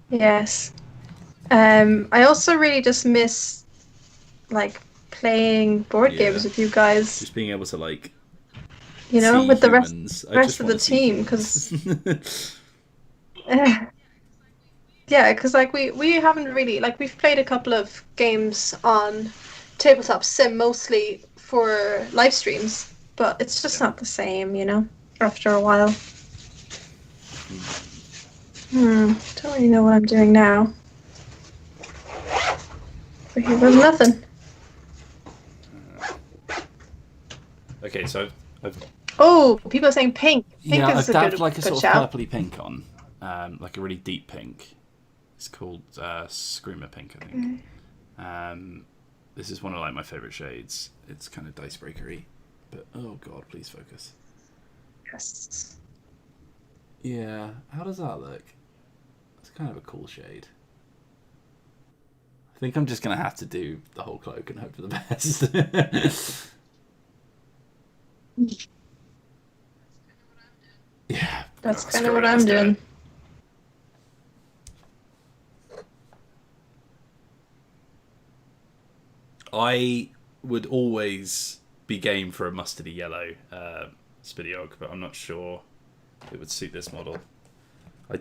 Yes. I also really just miss, like, playing board games with you guys. Just being able to, like, with the humans. rest of the team, because because like we haven't really, like, we've played a couple of games on Tabletop Sim mostly for live streams, but it's just not the same, after a while. Don't really know what I'm doing now. But here was nothing. Okay, so I've people are saying pink. Pink is I've dabbed like a sort of purpley pink on, like a really deep pink. It's called Screamer Pink, I think. This is one of like my favourite shades. It's kind of Dicebreaker-y, but oh god, please focus. Yes. Yeah, how does that look? It's kind of a cool shade. I think I'm just gonna have to do the whole cloak and hope for the best. Yeah, that's kind of what I'm doing. I would always be game for a mustardy yellow Spidiog, but I'm not sure it would suit this model. I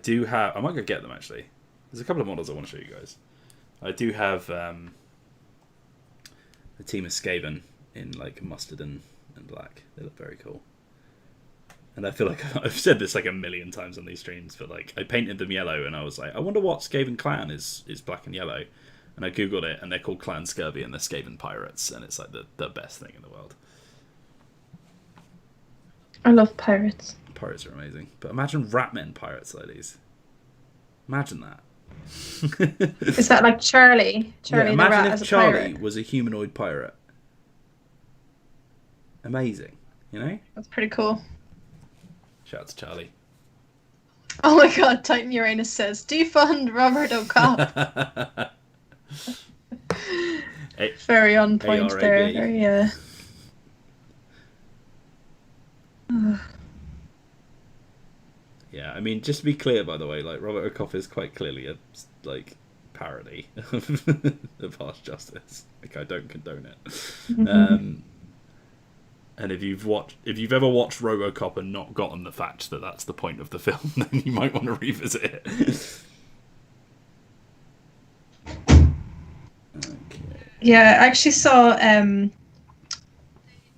might go get them actually. There's a couple of models I want to show you guys. I do have a team of Skaven in like mustard and black. They look very cool. And I feel like I've said this like a million times on these streams, but like I painted them yellow and I was like, I wonder what Skaven clan is black and yellow. And I googled it and they're called Clan Scurvy and they're Skaven pirates, and it's like the best thing in the world. I love pirates. Pirates are amazing. But imagine Ratmen pirates like these. Imagine that. Is that like Charlie? Charlie the rat as a pirate? Imagine if Charlie was a humanoid pirate. Amazing, That's pretty cool. Shout out to Charlie. Oh my god, Titan Uranus says, defund Robert O'Kopp. Very on point there. Very, Yeah, I mean, just to be clear, by the way, like Robert O'Kopp is quite clearly a like parody of Harsh Justice. Like, I don't condone it. And if you've ever watched RoboCop and not gotten the fact that that's the point of the film, then you might want to revisit it. Okay. Yeah, I actually saw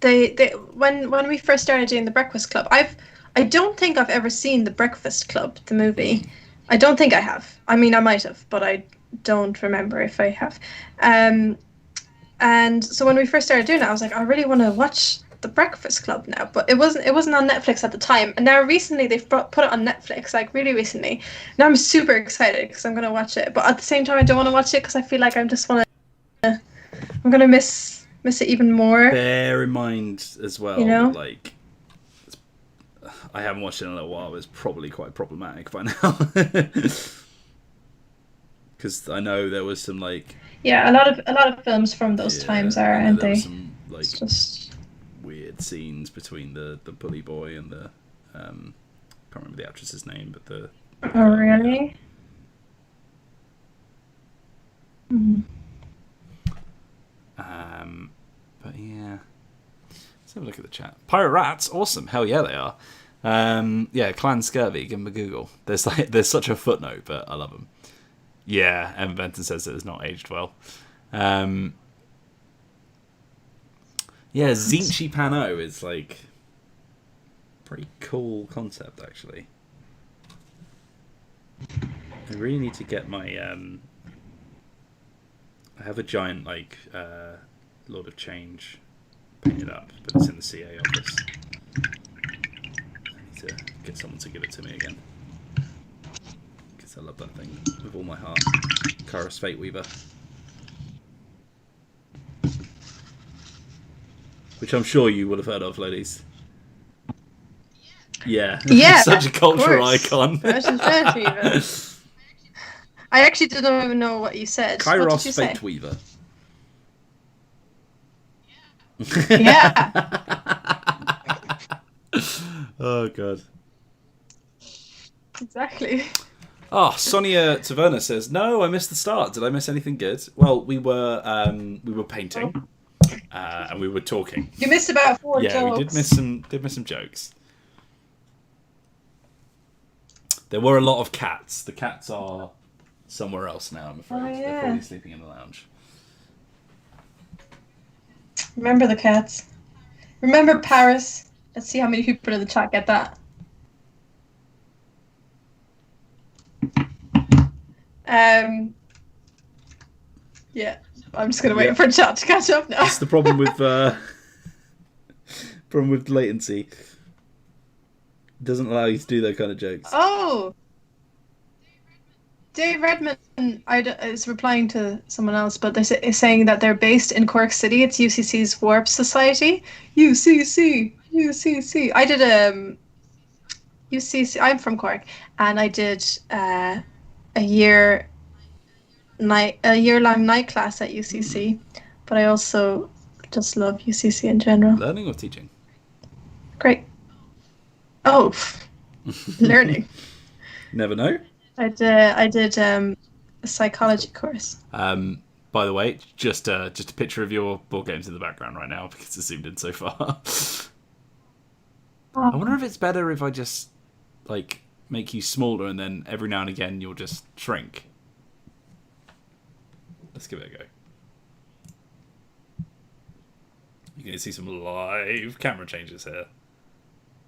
they when we first started doing the Breakfast Club. I don't think I've ever seen the Breakfast Club, the movie. I don't think I have. I mean, I might have, but I don't remember if I have. And so when we first started doing it, I was like, I really want to watch the Breakfast Club now, but it wasn't on Netflix at the time. And now recently they've put it on Netflix, like really recently. Now I'm super excited because I'm gonna watch it, but at the same time I don't want to watch it because I feel like I'm gonna miss it even more. Bear in mind as well, that, like, I haven't watched it in a little while. It's probably quite problematic by now. Because I know there was some like Yeah, a lot of films from those times are, and then aren't there were they? some like It's just weird scenes between the bully boy and the can't remember the actress's name, but the oh girl, really? Mm. but yeah. Let's have a look at the chat. Pirate Rats, awesome. Hell yeah, they are. Yeah, Clan Scurvy, give them a Google. There's such a footnote, but I love them. Yeah, Emma Benton says it has not aged well. Yeah, Zinchi Pano is like pretty cool concept actually. I really need to get my I have a giant like Lord of Change painted up, but it's in the CA office. I need to get someone to give it to me again because I love that thing with all my heart. Kairos Fate Weaver, which I'm sure you will have heard of, ladies. Yeah, Yeah, such a cultural of course. icon. I actually didn't even know what you said. What did Kairos you Fate say? Weaver. Yeah. Oh god. Exactly. Oh, Sonia Taverna says, "No, I missed the start. Did I miss anything good?" Well, we were painting, and we were talking. You missed about 4 Yeah, jokes. we did miss some jokes. There were a lot of cats. The cats are somewhere else now, I'm afraid. Oh, yeah. They're probably sleeping in the lounge. Remember the cats. Remember Paris. Let's see how many people in the chat get that. Yeah, I'm just gonna wait for chat to catch up now. That's the problem with latency. It doesn't allow you to do that kind of jokes. Oh, Dave Redmond is replying to someone else, but is saying that they're based in Cork City. It's UCC's Warp Society. UCC. I did UCC. I'm from Cork, and I did a year-long night class at UCC. But I also just love UCC in general. Learning or teaching? Great. Oh, learning. Never know. I did a psychology course. By the way, just a picture of your board games in the background right now because it's zoomed in so far. I wonder if it's better if I just like make you smaller and then every now and again you'll just shrink. Let's give it a go. You're going to see some live camera changes here.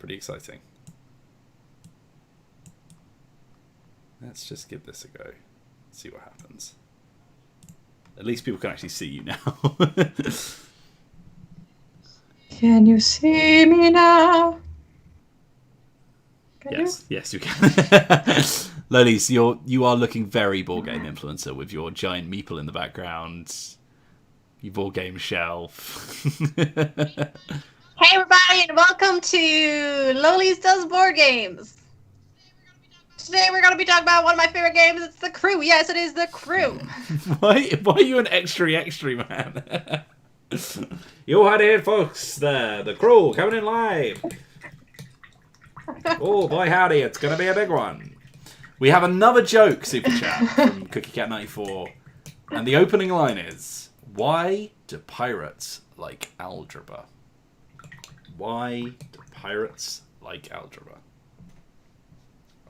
Pretty exciting. Let's just give this a go. See what happens. At least people can actually see you now. Can you see me now? Yes, you can. Lolies, you are looking very board game influencer with your giant meeple in the background, your board game shelf. Hey everybody, and welcome to Lolies Does Board Games. Today we're going to be talking about one of my favorite games. It's The Crew. Yes, it is The Crew. Why are you an extra man? You heard it, folks. The Crew coming in live. Oh boy, howdy! It's gonna be a big one. We have another joke super chat from CookieCat94, and the opening line is, "Why do pirates like algebra? Why do pirates like algebra?"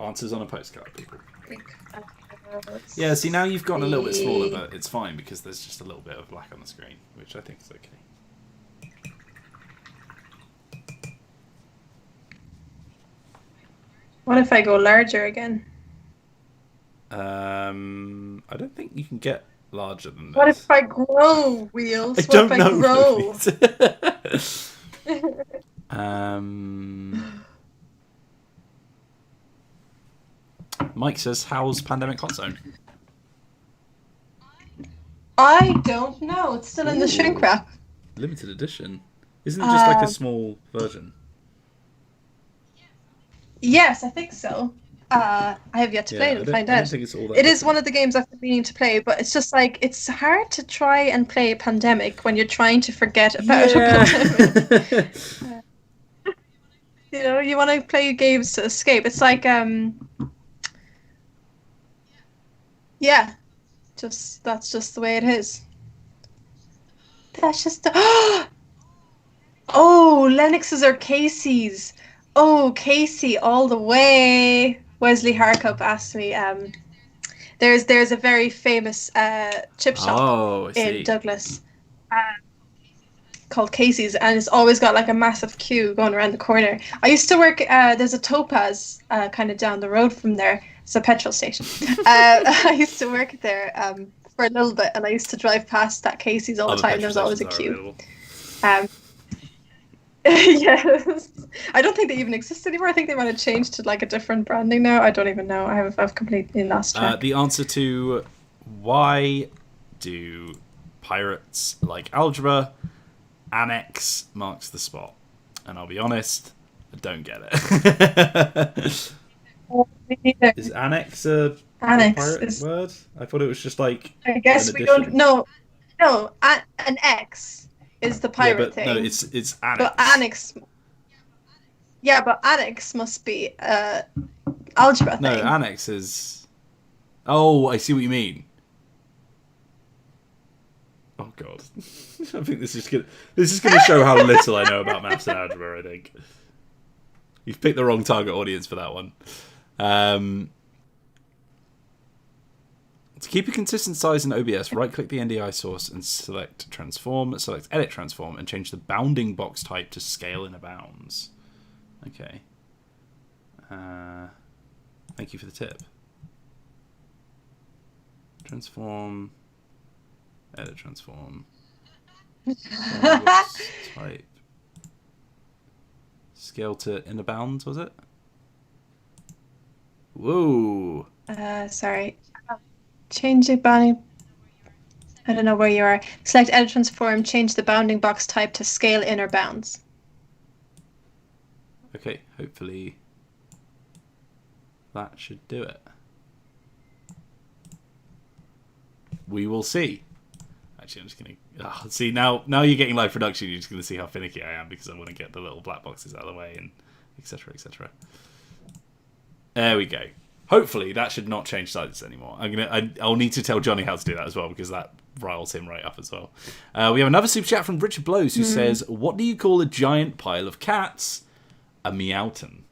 Answers on a postcard, people. Yeah, see, now you've gotten a little bit smaller, but it's fine because there's just a little bit of black on the screen, which I think is okay. What if I go larger again? I don't think you can get larger than this. What if I grow, Wheels? I don't know. Mike says, "How's Pandemic Hot Zone?" I don't know. It's still in the shrink wrap. Limited edition. Isn't it just like a small version? Yes, I think so. I have yet to play it and find I don't out. think it's all that It is different. one of the games I've been meaning to play, but it's just like it's hard to try and play Pandemic when you're trying to forget about a pandemic. You know, you want to play games to escape. It's like yeah, just that's just the way it is. That's just oh, Lennox's or Casey's. Oh, Casey all the way. Wesley Harkup asked me. There's a very famous chip shop I see. in Douglas called Casey's, and it's always got like a massive queue going around the corner. I used to work. There's a Topaz kind of down the road from there. It's a petrol station. I used to work there for a little bit, and I used to drive past that Casey's all the time. There was always a queue. Yes, I don't think they even exist anymore. I think they might have changed to like a different branding now. I don't even know. I've completely lost track. The answer to why do pirates like algebra? Annex marks the spot, and I'll be honest, I don't get it. Is annex a pirate word? I thought it was just like. I guess we don't. No, an X is the pirate thing. No, it's annex. But annex. Yeah, but annex must be algebra thing. No, annex is. Oh, I see what you mean. Oh god, I think this is gonna show how little I know about maths and algebra. I think you've picked the wrong target audience for that one. To keep a consistent size in OBS, right-click the NDI source and select Transform. Select Edit Transform and change the bounding box type to Scale Inner Bounds. Okay. Thank you for the tip. Transform. Edit Transform. Type. Scale to Inner Bounds, was it? Whoa. Sorry. Change the bounding. I don't know where you are. Select Edit Transform. Change the bounding box type to Scale Inner Bounds. Okay, hopefully that should do it. We will see. Actually, I'm just gonna see now. Now you're getting live production. You're just gonna see how finicky I am because I want to get the little black boxes out of the way and etc. etc. There we go. Hopefully that should not change sizes anymore. I'll need to tell Johnny how to do that as well because that riles him right up as well. We have another super chat from Richard Blows who says, "What do you call a giant pile of cats? A meowton."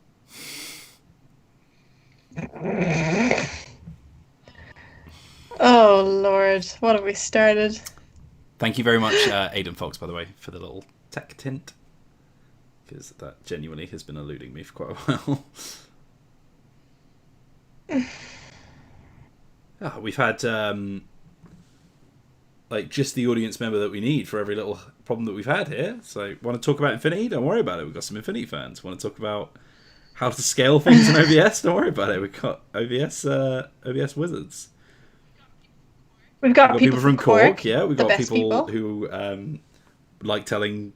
Oh Lord, what have we started? Thank you very much, Aidan Fox, by the way, for the little tech tint, because that genuinely has been eluding me for quite a while. We've had like just the audience member that we need for every little problem that we've had here. So, want to talk about Infinity? Don't worry about it. We've got some Infinity fans. Want to talk about how to scale things in OBS? Don't worry about it. We've got OBS wizards. We've got people from Cork. Yeah, we've got people who like telling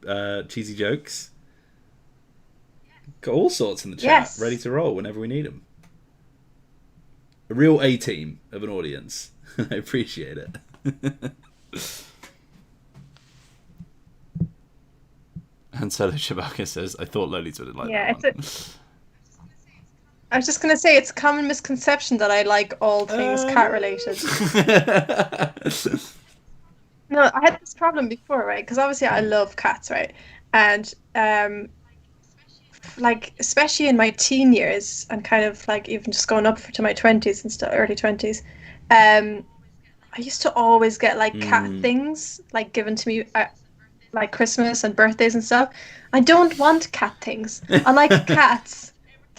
cheesy jokes. Got all sorts in the chat, ready to roll whenever we need them. A real A-team of an audience. I appreciate it. And Solo Chewbacca says, "I thought Lolies would like that one." I was just going to say, it's a common misconception that I like all things cat-related. No, I had this problem before, right? Because obviously I love cats, right? And, like, especially in my teen years, and kind of, like, even just going up to my 20s and stuff, early 20s, I used to always get, like, cat things, like, given to me at, like, Christmas and birthdays and stuff. I don't want cat things. I like cats.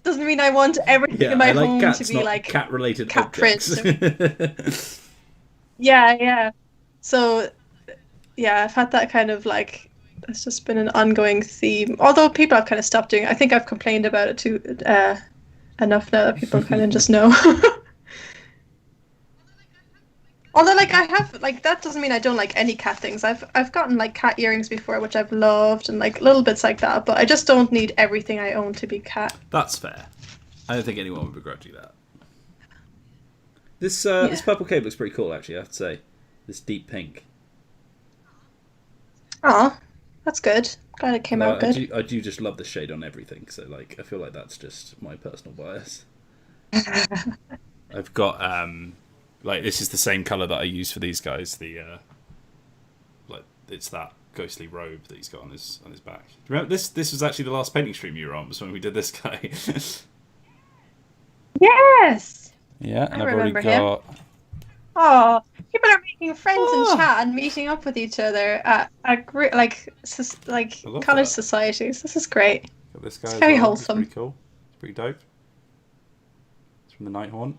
Doesn't mean I want everything in my home cats, to be like cat-related cat objects. prints. Yeah. So, yeah, I've had that kind of like. It's just been an ongoing theme. Although people have kind of stopped doing it. I think I've complained about it too enough now that people kind of just know. Although, like, I have, like, that doesn't mean I don't like any cat things. I've gotten, like, cat earrings before, which I've loved, and, like, little bits like that, but I just don't need everything I own to be cat. That's fair. I don't think anyone would begrudge you that. This purple cape looks pretty cool, actually, I have to say. This deep pink. Oh, that's good. Glad it came out good. I do just love the shade on everything, so like I feel like that's just my personal bias. I've got like this is the same colour that I use for these guys. The like it's that ghostly robe that he's got on his back. Remember this was actually the last painting stream you were on, was when we did this guy. Yes. Yeah, and I I've already remember got. him. Oh, people are making friends in chat and meeting up with each other at college that. societies. This is great. Got this guy. It's very well. wholesome. It's pretty cool. It's pretty dope. It's from the Nighthaunt.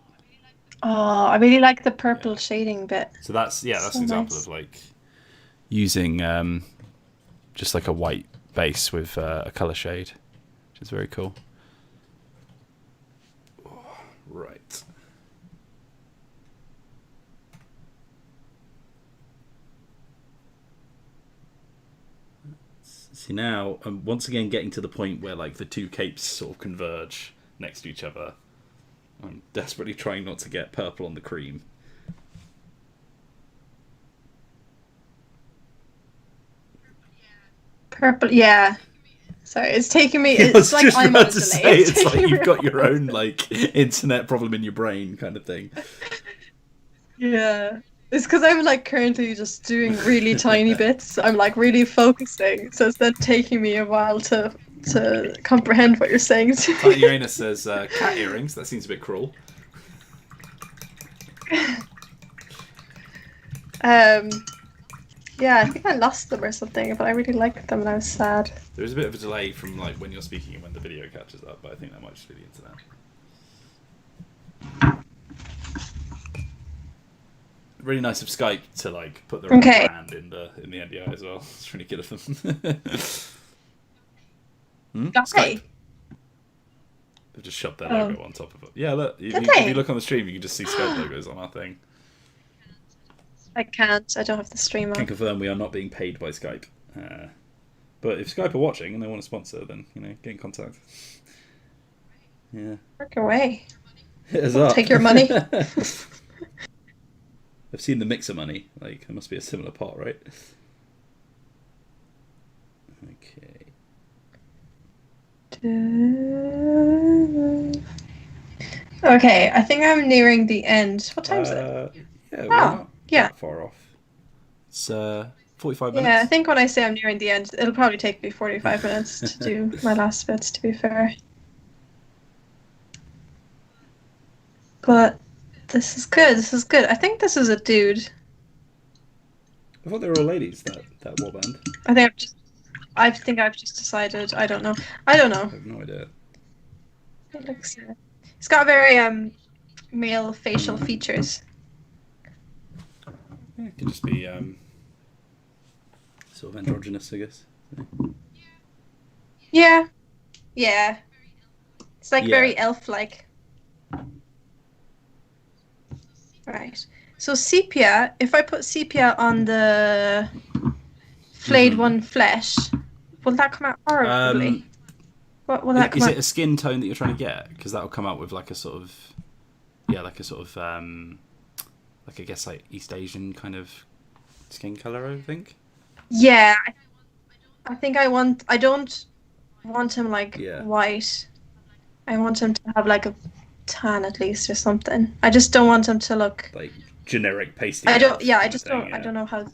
Oh, I really like the purple shading bit. So that's So an example nice. of like using just like a white base with a colour shade, which is very cool. Right. See, now I'm once again getting to the point where like the two capes sort of converge next to each other. I'm desperately trying not to get purple on the cream. Purple, yeah. Sorry, it's taking me. I was It's like just I'm on about a to delay. say, it's like taking you've me got a your while. own like internet problem in your brain kind of thing. Yeah. It's because I'm like currently just doing really tiny bits. I'm like really focusing, so it's then taking me a while to comprehend what you're saying to Titan me. Uranus says cat earrings. That seems a bit cruel. Yeah, I think I lost them or something, but I really liked them and I was sad. There is a bit of a delay from like when you're speaking and when the video catches up, but I think that might just be the internet. Really nice of Skype to like put their own brand in the NDI as well. It's really good of them. Skype. They've just shoved their logo on top of it. Yeah, look. If you look on the stream, you can just see Skype logos on our thing. I can't. I don't have the stream on. Can confirm we are not being paid by Skype. But if Skype are watching and they want to sponsor, then get in contact. Yeah. Work away. Hit us up. Take your money. I've seen the mixer money. Like, there must be a similar pot, right? Okay. Okay, I think I'm nearing the end. What time is it? Yeah, we're not that far off. It's 45 minutes. Yeah, I think when I say I'm nearing the end, it'll probably take me 45 minutes to do my last bits, to be fair. But this is good. This is good. I think this is a dude. I thought they were all ladies, that warband. I think I've just decided. I don't know. I have no idea. It looks. It's got very male facial features. Yeah, it could just be sort of androgynous, I guess. Yeah. Yeah. It's like very elf-like. Right. So sepia, if I put sepia on the flayed one flesh, will that come out horribly? What will that come out? Is it a skin tone that you're trying to get? Because that'll come out with like a sort of, like I guess like East Asian kind of skin color, I think. Yeah. I think I don't want him like white. I want him to have like a tan at least or something. I just don't want him to look like generic pasty. I don't know how.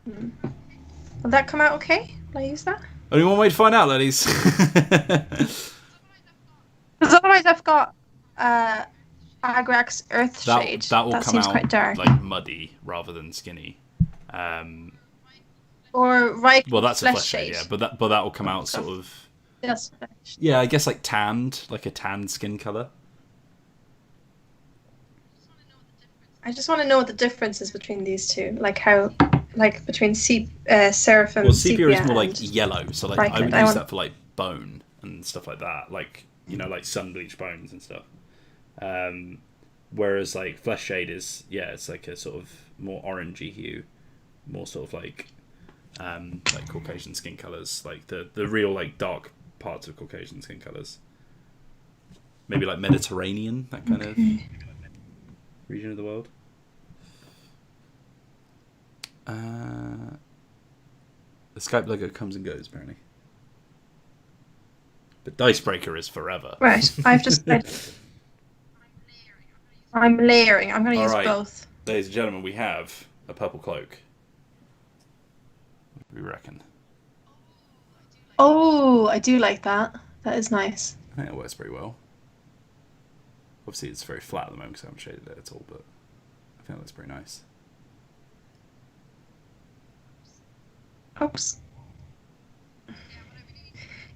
Will that come out okay? Will I use that? Only one way to find out, ladies. Because otherwise I've got Agrax Earthshade. That seems come quite out dark. like muddy rather than skinny. Or right. Well, that's a flesh shade, yeah. But that will come out sort of. Yes. Yeah, I guess like tanned, like a tanned skin color. I just want to know what the difference is between these two, like how, like between Seraphim. Well, sepia is more like yellow, so like I would use that for like bone and stuff like that, like like sun bleached bones and stuff. Whereas like flesh shade is it's like a sort of more orangey hue, more sort of like Caucasian skin colors, like the real like dark parts of Caucasian skin colors. maybe like Mediterranean, that kind of region of the world. The Skype logo comes and goes, apparently. But Dicebreaker is forever. Right, I've just... I'm layering. I'm going to use both. Ladies and gentlemen, we have a purple cloak. What do we reckon? Oh, I do like that. That is nice. I think it works pretty well. Obviously, it's very flat at the moment because I haven't shaded it at all, but I think it looks pretty nice. Oops.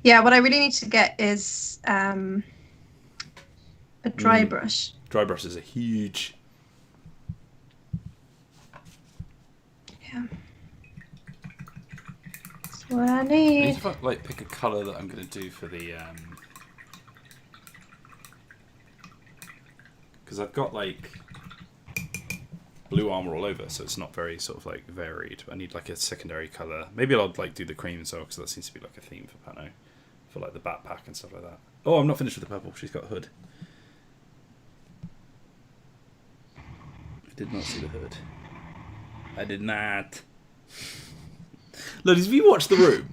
Yeah, what I really need to get is a dry brush. Dry brushes are huge. Yeah. That's what I need. I need to like pick a colour that I'm going to do for the... Because I've got like blue armour all over, so it's not very sort of like varied. I need like a secondary colour. Maybe I'll like do the cream as well, because that seems to be like a theme for Pano, for like the backpack and stuff like that. Oh, I'm not finished with the purple. She's got a hood. I did not see the hood. I did not. Ladies, have you watched The Room?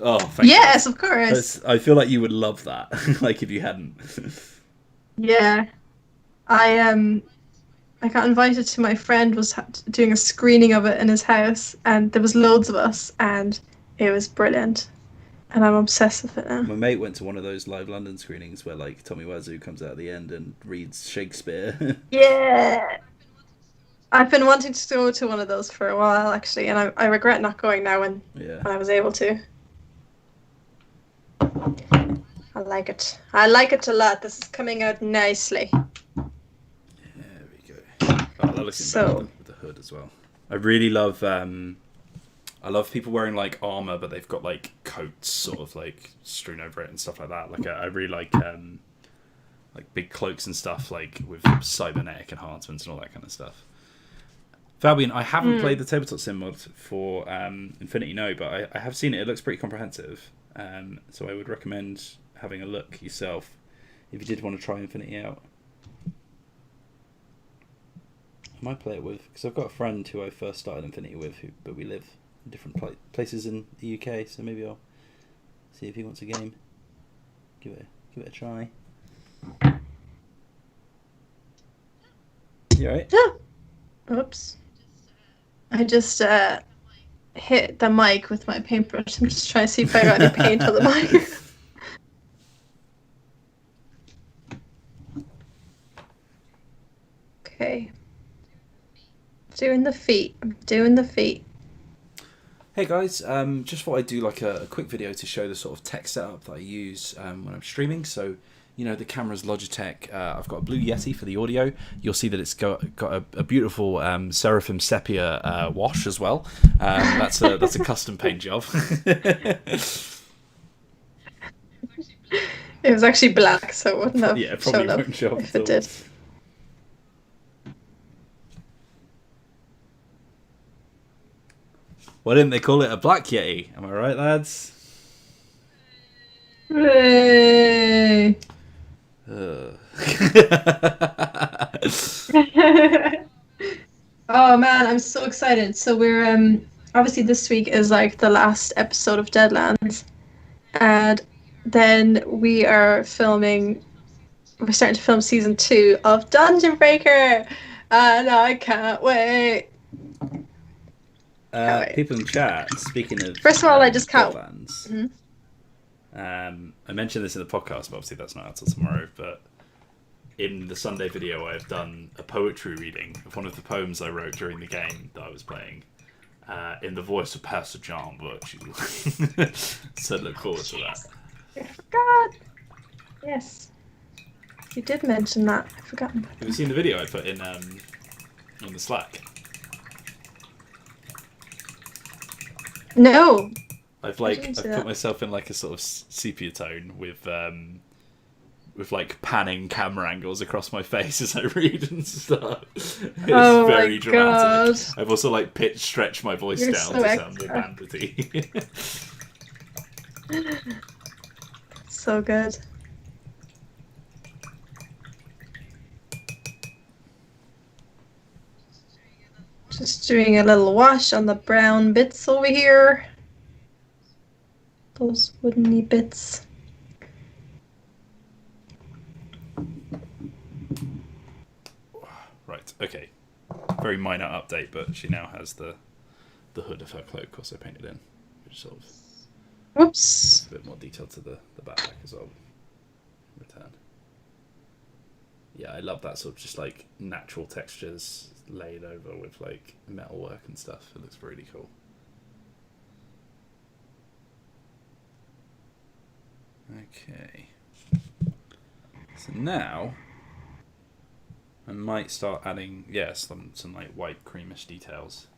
Oh, thank yes, God. Of course. I feel like you would love that, like if you hadn't. Yeah, I got invited to my friend was doing a screening of it in his house, and there was loads of us, and it was brilliant, and I'm obsessed with it now. My mate went to one of those live London screenings where like Tommy Wiseau comes out at the end and reads Shakespeare. Yeah, I've been wanting to go to one of those for a while actually, and I regret not going now when I was able to. I like it. I like it a lot. This is coming out nicely. There we go. Oh, that looks better with the hood as well. I really love. I love people wearing like armor, but they've got like coats sort of like strewn over it and stuff like that. Like I really like big cloaks and stuff like with cybernetic enhancements and all that kind of stuff. Fabian, I haven't played the tabletop sim mod for Infinity No, but I have seen it. It looks pretty comprehensive. So I would recommend having a look yourself if you did want to try Infinity out. I might play it with, because I've got a friend who I first started Infinity with, but we live in different places in the UK, so maybe I'll see if he wants a game. Give it a try. You alright? Oops. I just hit the mic with my paintbrush. I'm just trying to see if I got any paint on the mic. Okay. Doing the feet. I'm doing the feet. Hey guys, just thought I'd do like a quick video to show the sort of tech setup that I use when I'm streaming. So, you know, the camera's Logitech. I've got a Blue Yeti for the audio. You'll see that it's got a beautiful Seraphim Sepia wash as well. That's a custom paint job. It was actually black, so it wouldn't have it probably shown up won't show up if it did. Why didn't they call it a Black Yeti? Am I right, lads? Hooray! Oh man, I'm so excited. So we're obviously this week is like the last episode of Deadlands, and then we're starting to film season 2 of Dungeon Breaker, and I can't wait. People in chat, speaking of... First of all, I just can't... I mentioned this in the podcast, but obviously that's not out till tomorrow, but in the Sunday video I've done a poetry reading of one of the poems I wrote during the game that I was playing, in the voice of Pastor John Virtue. So look forward to that. I forgot! Yes. You did mention that. I forgot. Have you seen the video I put in the Slack? No. I've put myself in like a sort of sepia tone with like panning camera angles across my face as I read and stuff. It's very dramatic. God. I've also like pitch stretched my voice down to sound more bandity. So good. Just doing a little wash on the brown bits over here. Those woodeny bits. Right, okay. Very minor update, but she now has the hood of her cloak also painted in, which sort of Whoops. gives a bit more detail to the backpack as well. Return. Yeah, I love that sort of just like natural textures laid over with like metal work and stuff. It looks really cool. Okay. So now I might start adding, some like white creamish details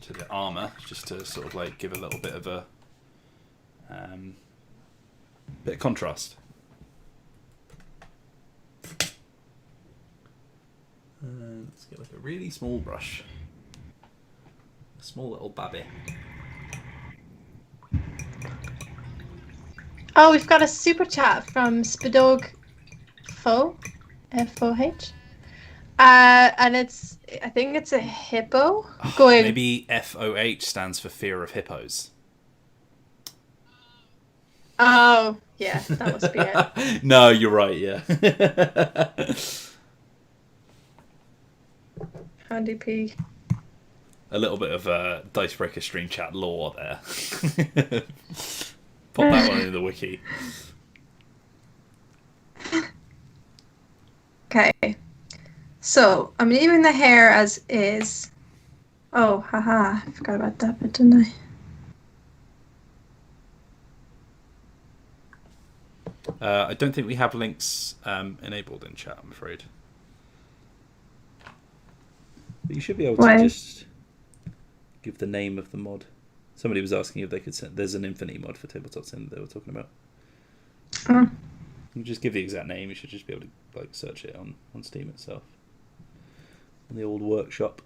to the armor, just to sort of like give a little bit of a bit of contrast. Let's get like a really small brush, a small little babby. Oh, we've got a super chat from Spidog Fo, F-O-H. And I think it's a hippo going. Maybe FOH stands for fear of hippos. Oh, yeah, that must be it. No, you're right, yeah. Handy P. A little bit of Dicebreaker stream chat lore there. Pop that one in the wiki. Okay. So, I'm leaving the hair as is. Oh, haha. I forgot about that bit, didn't I? I don't think we have links enabled in chat, I'm afraid. But you should be able to just give the name of the mod. Somebody was asking if they could send... There's an Infinity mod for Tabletop Sim that they were talking about. Oh. You just give the exact name. You should just be able to like search it on Steam itself. On the old workshop.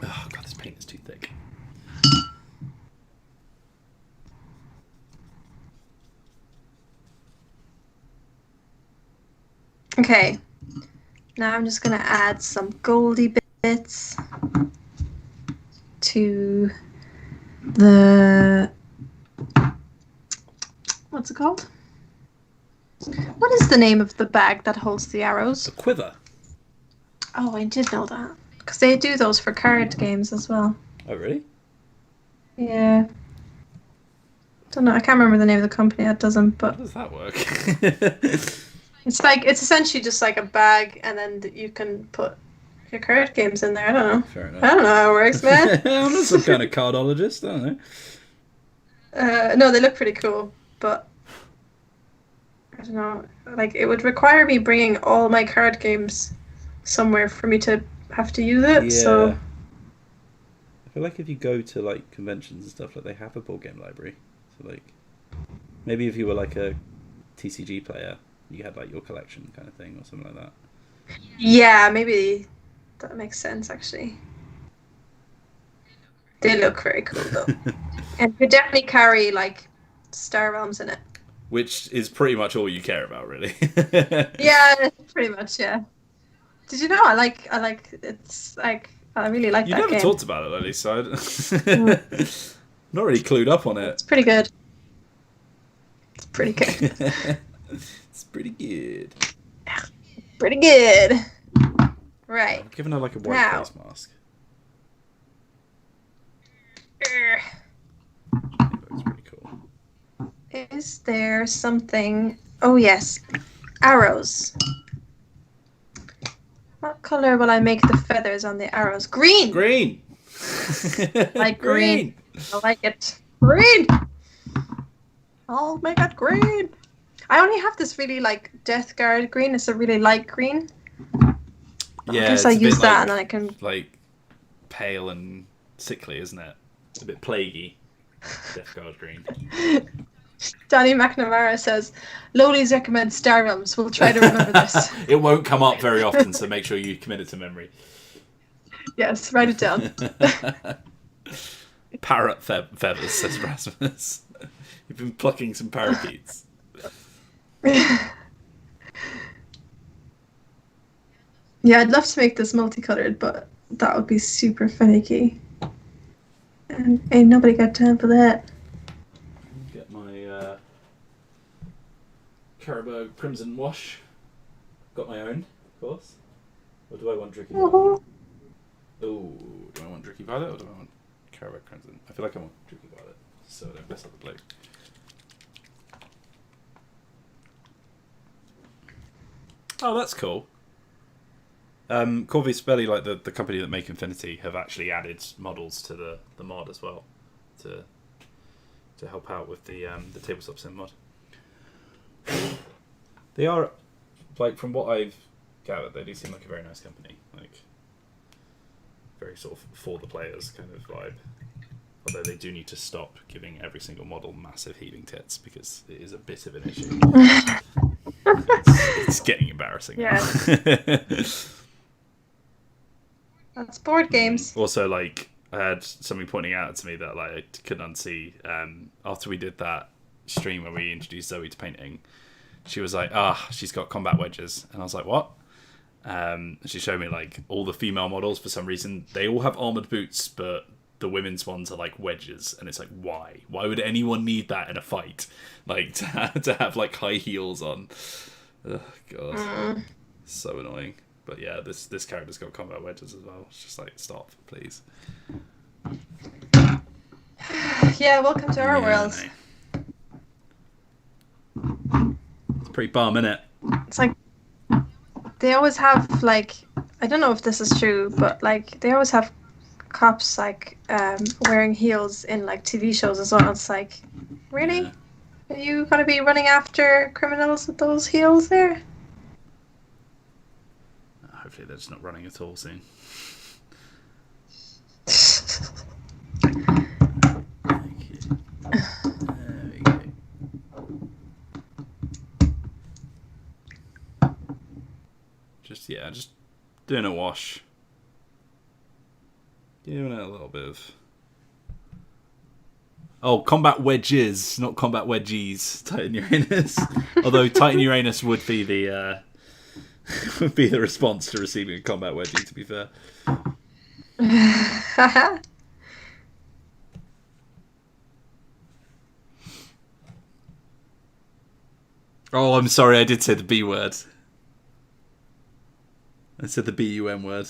Oh god, this paint is too thick. Okay. Now I'm just going to add some goldy bits to the... What's it called? What is the name of the bag that holds the arrows? The quiver. Oh, I did know that. Because they do those for card games as well. Oh, really? Yeah. Don't know. I can't remember the name of the company that does them, but... How does that work? It's essentially just like a bag, and then you can put your card games in there. I don't know. Fair enough. I don't know how it works, man. I'm not some kind of cardologist. I don't know. No, they look pretty cool, but I don't know. Like, it would require me bringing all my card games somewhere for me to have to use it. Yeah. So I feel like if you go to like conventions and stuff, like they have a board game library. So like, maybe if you were like a TCG player, you had like your collection kind of thing or something like that. yeah, maybe that makes sense actually. They look very cool though, and you definitely carry like Star Realms in it. Which is pretty much all you care about, really. Yeah, pretty much. Yeah. Did you know I like it's like I really like You that never game. talked about it, Lily, so not really clued up on it. It's pretty good. It's pretty good. It's pretty good. Pretty good. Right. I've given her like a white Now. face mask. That's pretty cool. Is there something? Oh yes, arrows. What color will I make the feathers on the arrows? Green. Green. Like green. I like it. Green. I'll make it green. I only have this really like Death Guard green. It's a really light green. Yeah, I guess it's I a bit use that like- and then I can. Like pale and sickly, isn't it? It's a bit plaguey. Death Guard green. Danny McNamara says, Lolies recommend Star Realms. We'll try to remember this. It won't come up very often, so make sure you commit it to memory. Yes, write it down. Parrot feathers, says Rasmus. You've been plucking some parakeets. Yeah, I'd love to make this multicolored, but that would be super finicky. And ain't nobody got time for that. Get my Carabao Crimson Wash. Got my own, of course. Or do I want Dricky Violet? Oh, do I want Dricky Violet or do I want Carabao Crimson? I feel like I want Dricky Violet, so I don't mess up the blue. Oh, that's cool. Corvus Belli, like the company that make Infinity, have actually added models to the mod as well to help out with the tabletop sim mod. They are, like, from what I've gathered, they do seem like a very nice company, like very sort of for the players kind of vibe. Although they do need to stop giving every single model massive heaving tits because it is a bit of an issue. It's getting embarrassing. Yeah. That's board games. Also, like, I had somebody pointing out to me that like I couldn't unsee after we did that stream where we introduced Zoe to painting. She was like, she's got combat wedges. And I was like, what? She showed me like all the female models. For some reason, they all have armored boots, but the women's ones are like wedges. And it's like, why? Why would anyone need that in a fight? Like, to have like high heels on. Oh, God. So annoying. But yeah, this character's got combat wedges as well. It's just like, stop, please. Yeah, welcome to our world. It's pretty bum, isn't it? It's like they always have like, I don't know if this is true, but like they always have cops like wearing heels in like TV shows as well. It's like, really? Yeah. Are you gonna be running after criminals with those heels there? Hopefully they're just not running at all soon. Thank you. There we go. Just doing a wash. Giving it a little bit of... Oh, combat wedges, not combat wedgies. Titan Uranus. Although Titan Uranus would be the response to receiving a combat wedgie, to be fair. Oh, I'm sorry, I did say the B word. I said the B-U-M word.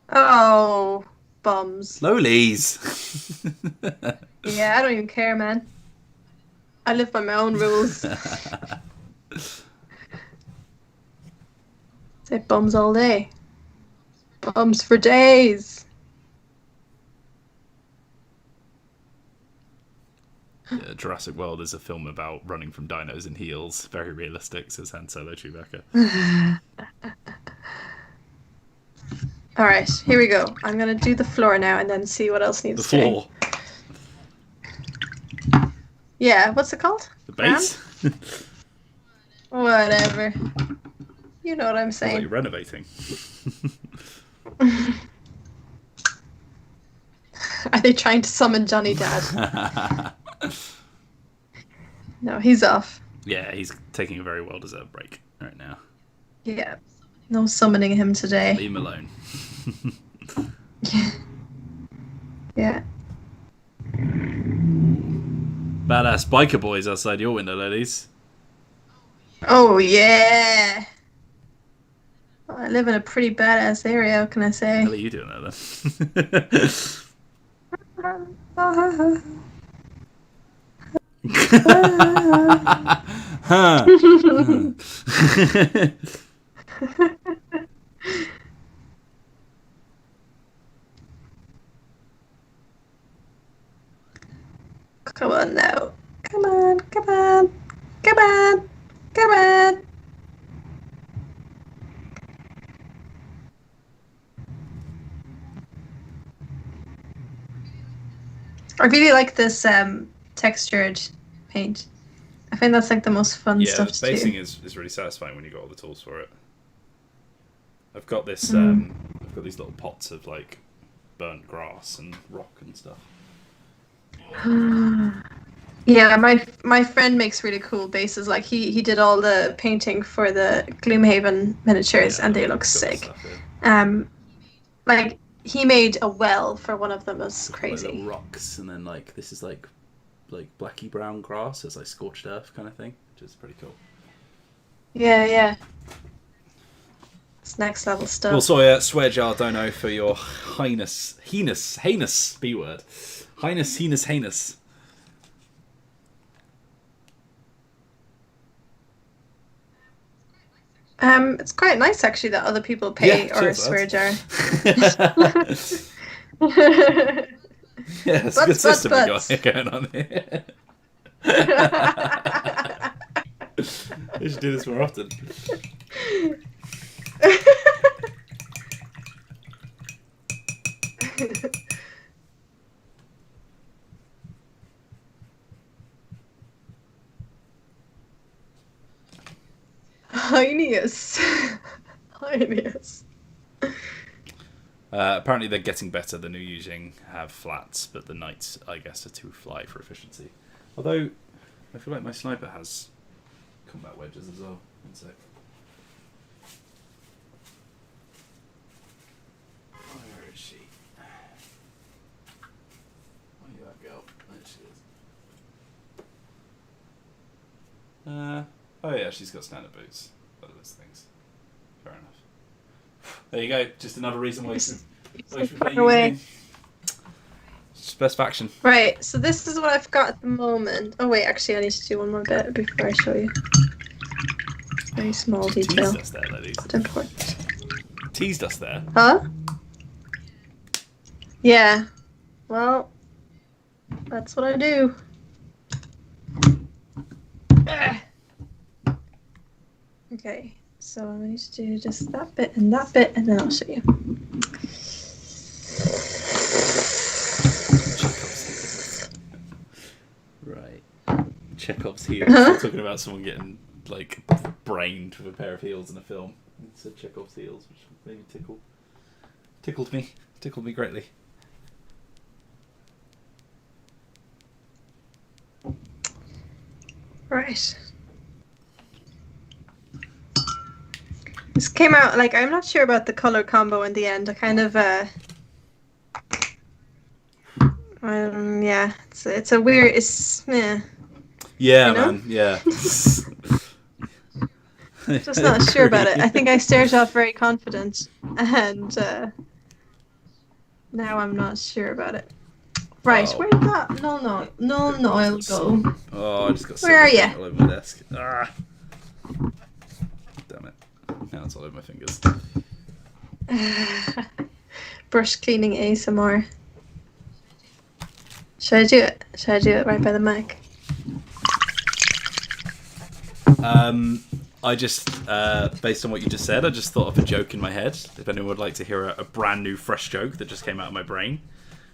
Oh, bums. Lolies! Yeah, I don't even care, man. I live by my own rules. Say bums all day. Bums for days. Yeah, Jurassic World is a film about running from dinos in heels. Very realistic, says Han Solo Chewbacca. Alright, here we go. I'm going to do the floor now and then see what else needs The doing. floor. Yeah, what's it called? The base? Whatever. You know what I'm Sounds like saying. you're renovating. Are they trying to summon Johnny Dad? No, he's off. Yeah, he's taking a very well-deserved break right now. Yeah. No summoning him today. Leave him alone. Yeah. Badass biker boys outside your window, ladies. Oh, yeah. Well, I live in a pretty badass area, what can I say? What the hell are you doing there, then? Come on now. Come on, come on. Come on. Come on. I really like this textured paint. I find that's like the most fun stuff to basing do. is really satisfying when you got all the tools for it. I've got this I've I've got these little pots of like burnt grass and rock and stuff. Yeah, my friend makes really cool bases. Like he did all the painting for the Gloomhaven miniatures, and they look sick. Like he made a well for one of them. It was crazy. Like little rocks, and then like this is like blacky brown grass. So it's like scorched earth kind of thing, which is pretty cool. Yeah. It's next level stuff. Well, sorry, swear jar dono for your heinous B word. Heinous. It's quite nice actually that other people pay or swear jar. Yeah, it's a good system we got going on here. We should do this more often. Heinous. Apparently they're getting better. The new using have flats, but the knights, I guess, are too fly for efficiency. Although, I feel like my sniper has combat wedges as well. One sec. Where is she? Where you that girl? There she is. Oh yeah, she's got standard boots. One of those things. Fair enough. There you go. Just another reason why you should play using. It's best faction. Right, so this is what I've got at the moment. Oh wait, actually I need to do one more bit before I show you. Very small detail. Teased us there, ladies. Not important. Teased us there. Huh? Yeah. Well, that's what I do. Okay, so I need to do just that bit, and then I'll show you. Right. Chekhov's heels. We're talking about someone getting like brained with a pair of heels in a film. It said Chekhov's heels, which maybe tickled me greatly. Right. This came out, like, I'm not sure about the color combo in the end. I kind of, yeah, it's a weird, yeah. Yeah, you know? man, yeah. Just not sure about it. I think I started off very confident, and now I'm not sure about it. Right, Oh. where did that? No, I'll go. Oh, I just got Where are you? all over my desk. Ah. Damn it. Now it's all over my fingers. Brush cleaning ASMR. Should I do it? Should I do it right by the mic? I just, based on what you just said, I just thought of a joke in my head. If anyone would like to hear a brand new, fresh joke that just came out of my brain,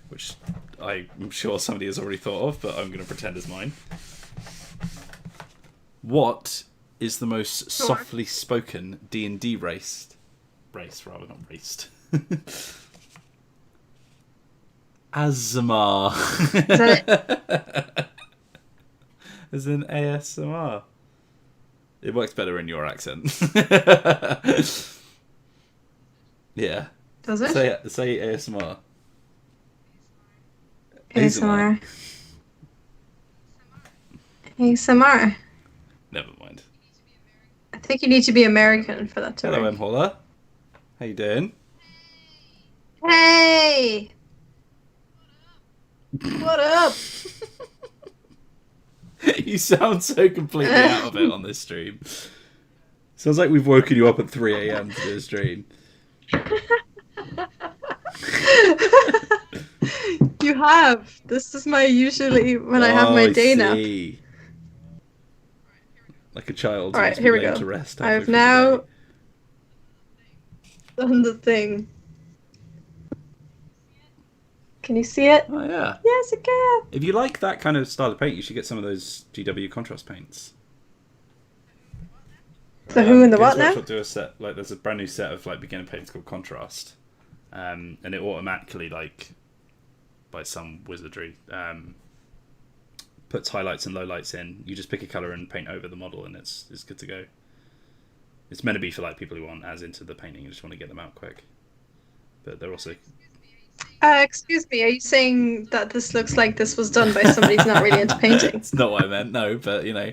which I'm sure somebody has already thought of, but I'm going to pretend is mine. What is the most softly spoken D&D race rather, not raced? Azmar. Is that it? As in ASMR. It works better in your accent. Yeah. Does it? Say ASMR. ASMR. ASMR. Never mind. I think you need to be American for that to Hello, work. Holler. How you doing? Hey! What up? You sound so completely out of it on this stream. Sounds like we've woken you up at 3 a.m. to do a stream. You have. This is my usually when I have my day nap. Like a child. All right, here we go. To rest I've now done the thing. Can you see it? Oh yeah. Yes, I can. If you like that kind of style of paint, you should get some of those GW contrast paints. The who and the Games what now? Workshop do a set, like there's a brand new set of like beginner paints called Contrast, and it automatically, like, by some wizardry, puts highlights and lowlights in. You just pick a colour and paint over the model, and it's good to go. It's meant to be for like people who aren't as into the painting and just want to get them out quick. But they're also... Excuse me, are you saying that this looks like this was done by somebody who's not really into painting? It's not what I meant, no, but you know.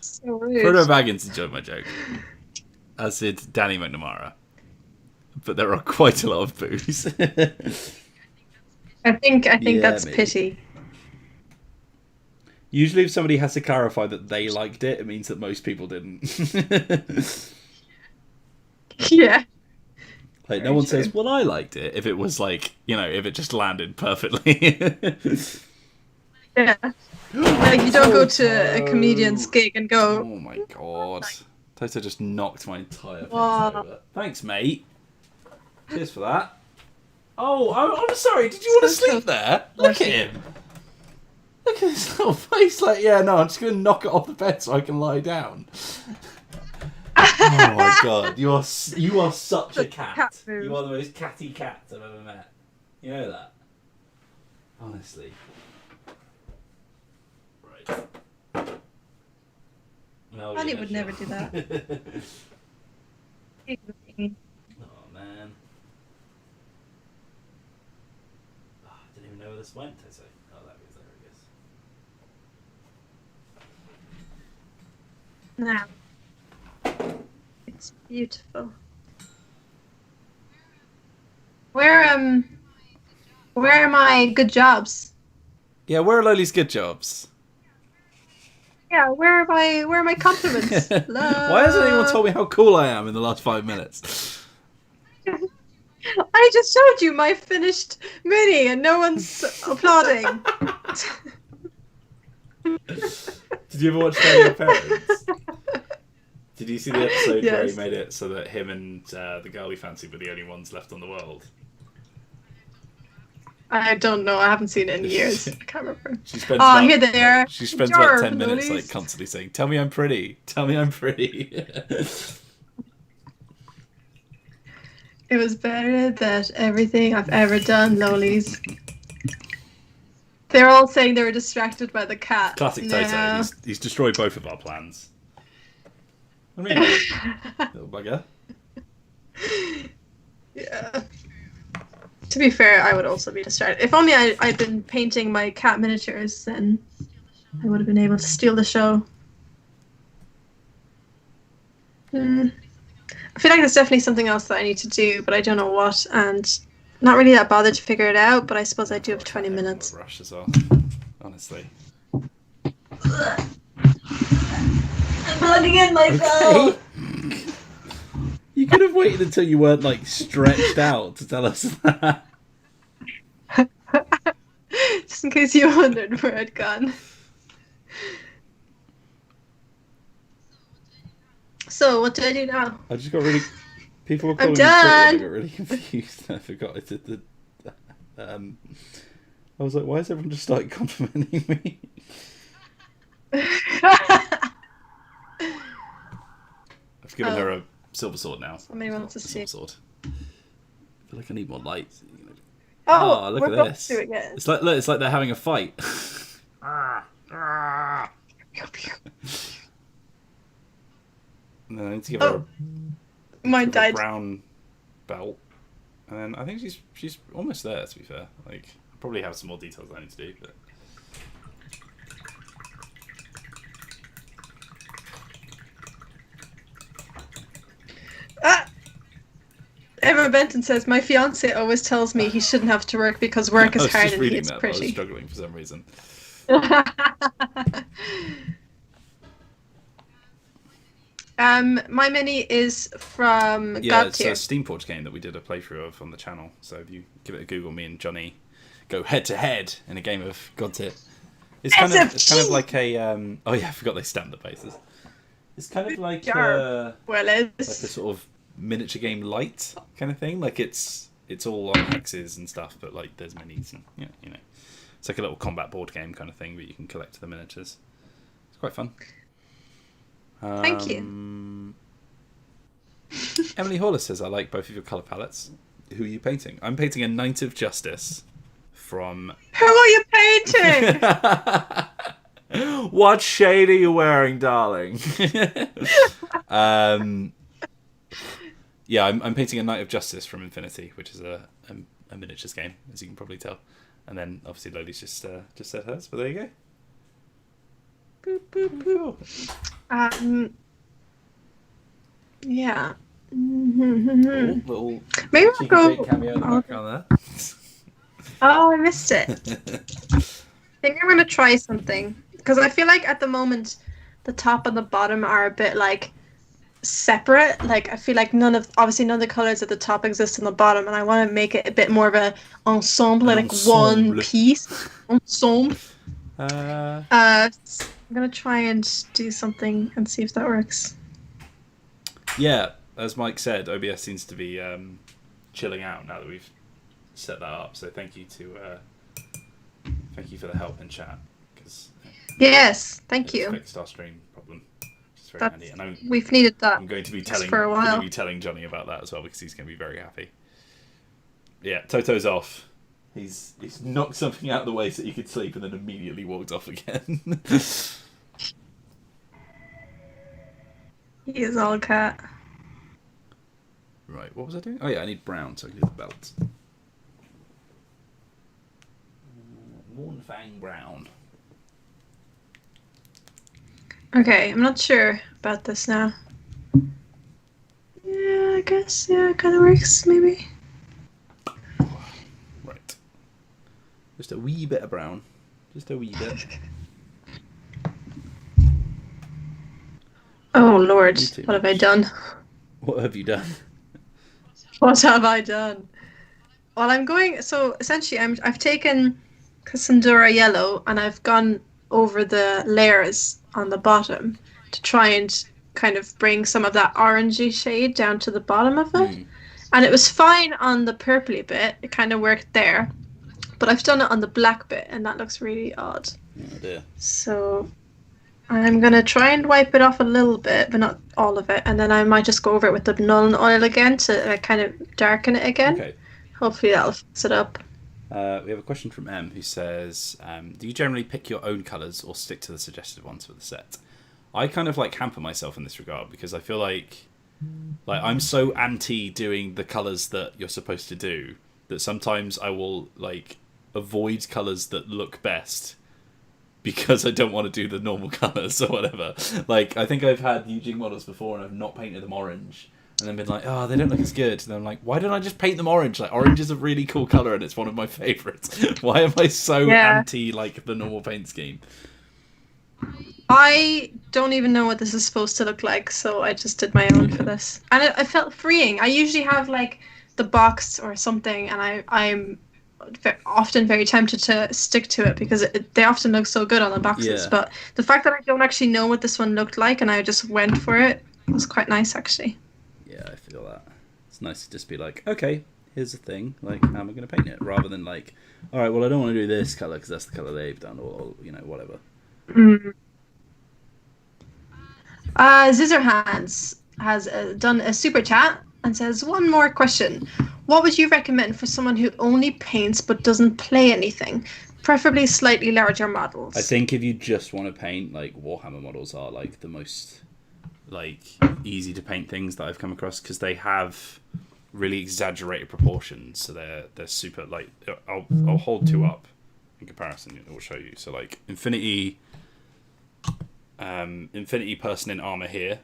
So rude. Frodo Baggins enjoyed my joke, as did Danny McNamara. But there are quite a lot of boos. I think that's maybe. pity. Usually if somebody has to clarify that they liked it, it means that most people didn't. Yeah. Like, no one says, well, I liked it, if it was like, you know, if it just landed perfectly. Yeah. Like, you don't go to a comedian's gig and go... Oh my god. Toto just knocked my entire face Wow. over. Thanks, mate. Cheers for that. Oh, I'm sorry, did you want to sleep there? Look at him. Look at his little face. Like, yeah, no, I'm just going to knock it off the bed so I can lie down. Oh my god, you are such a cat. You are the most catty cat I've ever met. You know that? Honestly. Right. No, Honey would never do that. Oh man. Oh, I didn't even know where this went, I say. Oh, there it is. Now. It's beautiful. Where are my good jobs? Yeah, where are Loli's good jobs? Yeah, where are my compliments? Why hasn't anyone told me how cool I am in the last 5 minutes? I just showed you my finished mini and no one's applauding. Did you ever watch Fairly Odd Parents? Did you see the episode where he Yes. made it so that him and the girl he fancied were the only ones left on the world? I don't know. I haven't seen it in years. I can't remember. She spends Oh, about, here they are. She spends about 10 Sure, minutes Lolies. like constantly saying, "Tell me I'm pretty. Tell me I'm pretty." It was better than everything I've ever done, Lolies. They're all saying they were distracted by the cat. Classic Toto. No. He's destroyed both of our plans. What do you mean, little bugger? Yeah. To be fair, I would also be distracted. If only I'd been painting my cat miniatures, then I would have been able to steal the show. I feel like there's definitely something else that I need to do, but I don't know what, and not really that bothered to figure it out, but I suppose I do have 20 minutes. Rush as well. Honestly. I'm blooding in myself! Okay. You could have waited until you weren't like stretched out to tell us that. Just in case you wondered where I'd gone. So, what do I do now? I just got really. People were calling I'm me pretty, and I done. got really confused. I forgot I did the. I was like, why has everyone just started complimenting me? I've given her a silver sword now. Somebody wants to see. Silver sword. I feel like I need more light. Oh, look we're at both this. doing it. It's like they're having a fight. And then I need to give her Mine a died. brown belt. And then I think she's almost there, to be fair. Like, I probably have some more details I need to do, but Ah! Emma Benton says, my fiance always tells me he shouldn't have to work because work I is was hard just and he reading is that, but I was pretty. struggling for some reason. My mini is from Yeah, God it's a Tier. Steamforge game that we did a playthrough of on the channel. So if you give it a Google, me and Johnny go head to head in a game of God Tier. It's kind of like a oh yeah, I forgot they stamped the bases. It's kind of like Well, like a sort of miniature game light kind of thing. Like it's all on hexes and stuff, but like there's minis and yeah, you know, it's like a little combat board game kind of thing, but you can collect the miniatures. It's quite fun. Thank you. Emily Hawless says, I like both of your colour palettes. Who are you painting? I'm painting a Knight of Justice from... Who are you painting? What shade are you wearing, darling? Yeah, I'm painting a Knight of Justice from Infinity, which is a miniatures game, as you can probably tell. And then, obviously, Loli's just said hers, but there you go. Boop, boop, boop. Yeah. Little Maybe I'll go... cameo in the background there. Oh, I missed it. I think I'm going to try something. Because I feel like at the moment, the top and the bottom are a bit, like, separate. Like, I feel like none of the colours at the top exist on the bottom, and I want to make it a bit more of a ensemble, like one piece. Ensemble. I'm going to try and do something and see if that works. Yeah, as Mike said, OBS seems to be chilling out now that we've set that up. So thank you for the help in chat. Yes, thank you. Fixed our stream problem, which is very handy. And we've needed that. I'm going to be telling for a while. I'm going to be telling Johnny about that as well because he's going to be very happy. Yeah, Toto's off. He's knocked something out of the way so he could sleep and then immediately walked off again. He is all cat. Right, what was I doing? Oh yeah, I need brown so I can do the belt. Mornfang brown. Okay, I'm not sure about this now. Yeah, I guess, yeah, it kind of works, maybe. Right. Just a wee bit of brown. Just a wee bit. Oh, Lord, what have I done? What have you done? What have I done? Well, I'm going... So, essentially, I've taken Cassandra Yellow and I've gone over the layers on the bottom to try and kind of bring some of that orangey shade down to the bottom of it. And it was fine on the purpley bit. It kind of worked there. But I've done it on the black bit and that looks really odd. Oh dear. So I'm going to try and wipe it off a little bit, but not all of it. And then I might just go over it with the Nuln oil again to kind of darken it again. Okay. Hopefully that'll fix it up. We have a question from M who says, do you generally pick your own colours or stick to the suggested ones for the set? I kind of like hamper myself in this regard because I feel like I'm so anti doing the colours that you're supposed to do that sometimes I will like avoid colours that look best because I don't want to do the normal colours or whatever. Like, I think I've had Eugene models before and I've not painted them orange. And then been like, oh, they don't look as good. And then I'm like, why don't I just paint them orange? Like, orange is a really cool colour and it's one of my favourites. Why am I so anti, like, the normal paint scheme? I don't even know what this is supposed to look like, so I just did my own for this. And it felt freeing. I usually have, like, the box or something, and I'm often very tempted to stick to it because they often look so good on the boxes. Yeah. But the fact that I don't actually know what this one looked like and I just went for it was quite nice, actually. Yeah, I feel that. It's nice to just be like, okay, here's the thing. Like, how am I going to paint it? Rather than like, all right, well, I don't want to do this colour because that's the colour they've done, or you know, whatever. Scissorhands has done a super chat and says, one more question. What would you recommend for someone who only paints but doesn't play anything? Preferably slightly larger models. I think if you just want to paint, like, Warhammer models are like the most like easy to paint things that I've come across because they have really exaggerated proportions, so they're super like I'll hold two up in comparison. It will show you. So like Infinity person in armor here,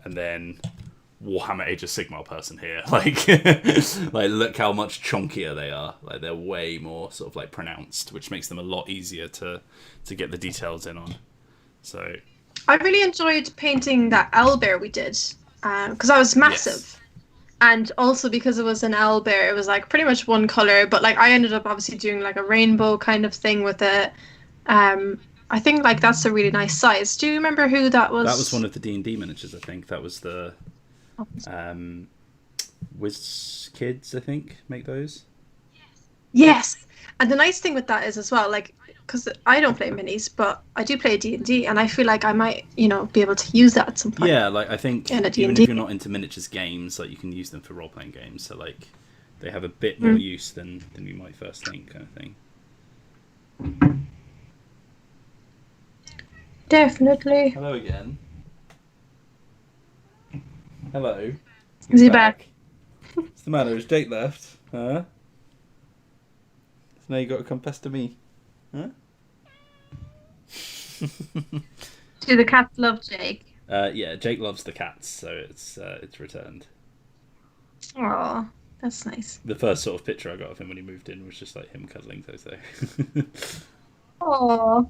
and then Warhammer Age of Sigmar person here. Like like look how much chunkier they are. Like they're way more sort of like pronounced, which makes them a lot easier to get the details in on. So I really enjoyed painting that owlbear we did because that was massive. Yes. And also because it was an owlbear, it was like pretty much one color, but like I ended up obviously doing like a rainbow kind of thing with it. I think like that's a really nice size. Do you remember who that was? That was one of the D&D miniatures, I think. That was the Wiz Kids, I think, make those. Yes. And the nice thing with that is as well, like, because I don't play minis, but I do play D&D, and I feel like I might, you know, be able to use that at some point. Yeah, like I think even if you're not into miniatures games, like you can use them for role-playing games. So like, they have a bit more use than you might first think, kind of thing. Definitely. Hello again. Hello. Is he back? What's the matter? Has Jake left? Huh? So now you got to come pester me. Huh? Do the cats love Jake? Yeah, Jake loves the cats, so it's returned. Oh, that's nice. The first sort of picture I got of him when he moved in was just like him cuddling Toto. Oh.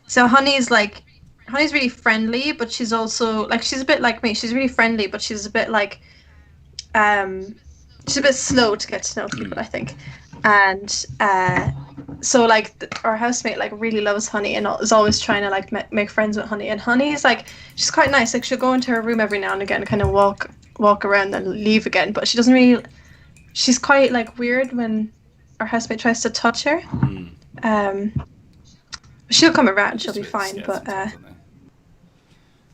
So Honey's really friendly, but she's also like she's a bit like me. She's really friendly, but she's a bit like she's a bit slow to get to know people, I think. And so like our housemate like really loves Honey and is always trying to like make friends with Honey. And Honey is like she's quite nice. Like she'll go into her room every now and again, and kind of walk around and leave again. But she doesn't really. She's quite like weird when our housemate tries to touch her. She'll come around. She'll be fine. But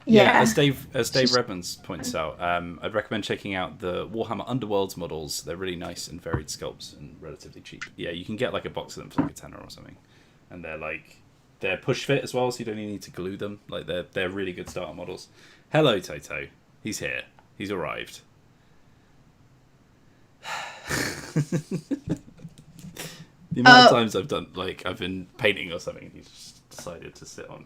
yeah, as Dave Redmond points out, I'd recommend checking out the Warhammer Underworlds models. They're really nice and varied sculpts and relatively cheap. Yeah, you can get like a box of them for like a tenner or something, and they're push fit as well, so you don't even need to glue them. Like they're really good starter models. Hello, Toto. He's here. He's arrived. The amount of times I've been painting or something, and he's just decided to sit on.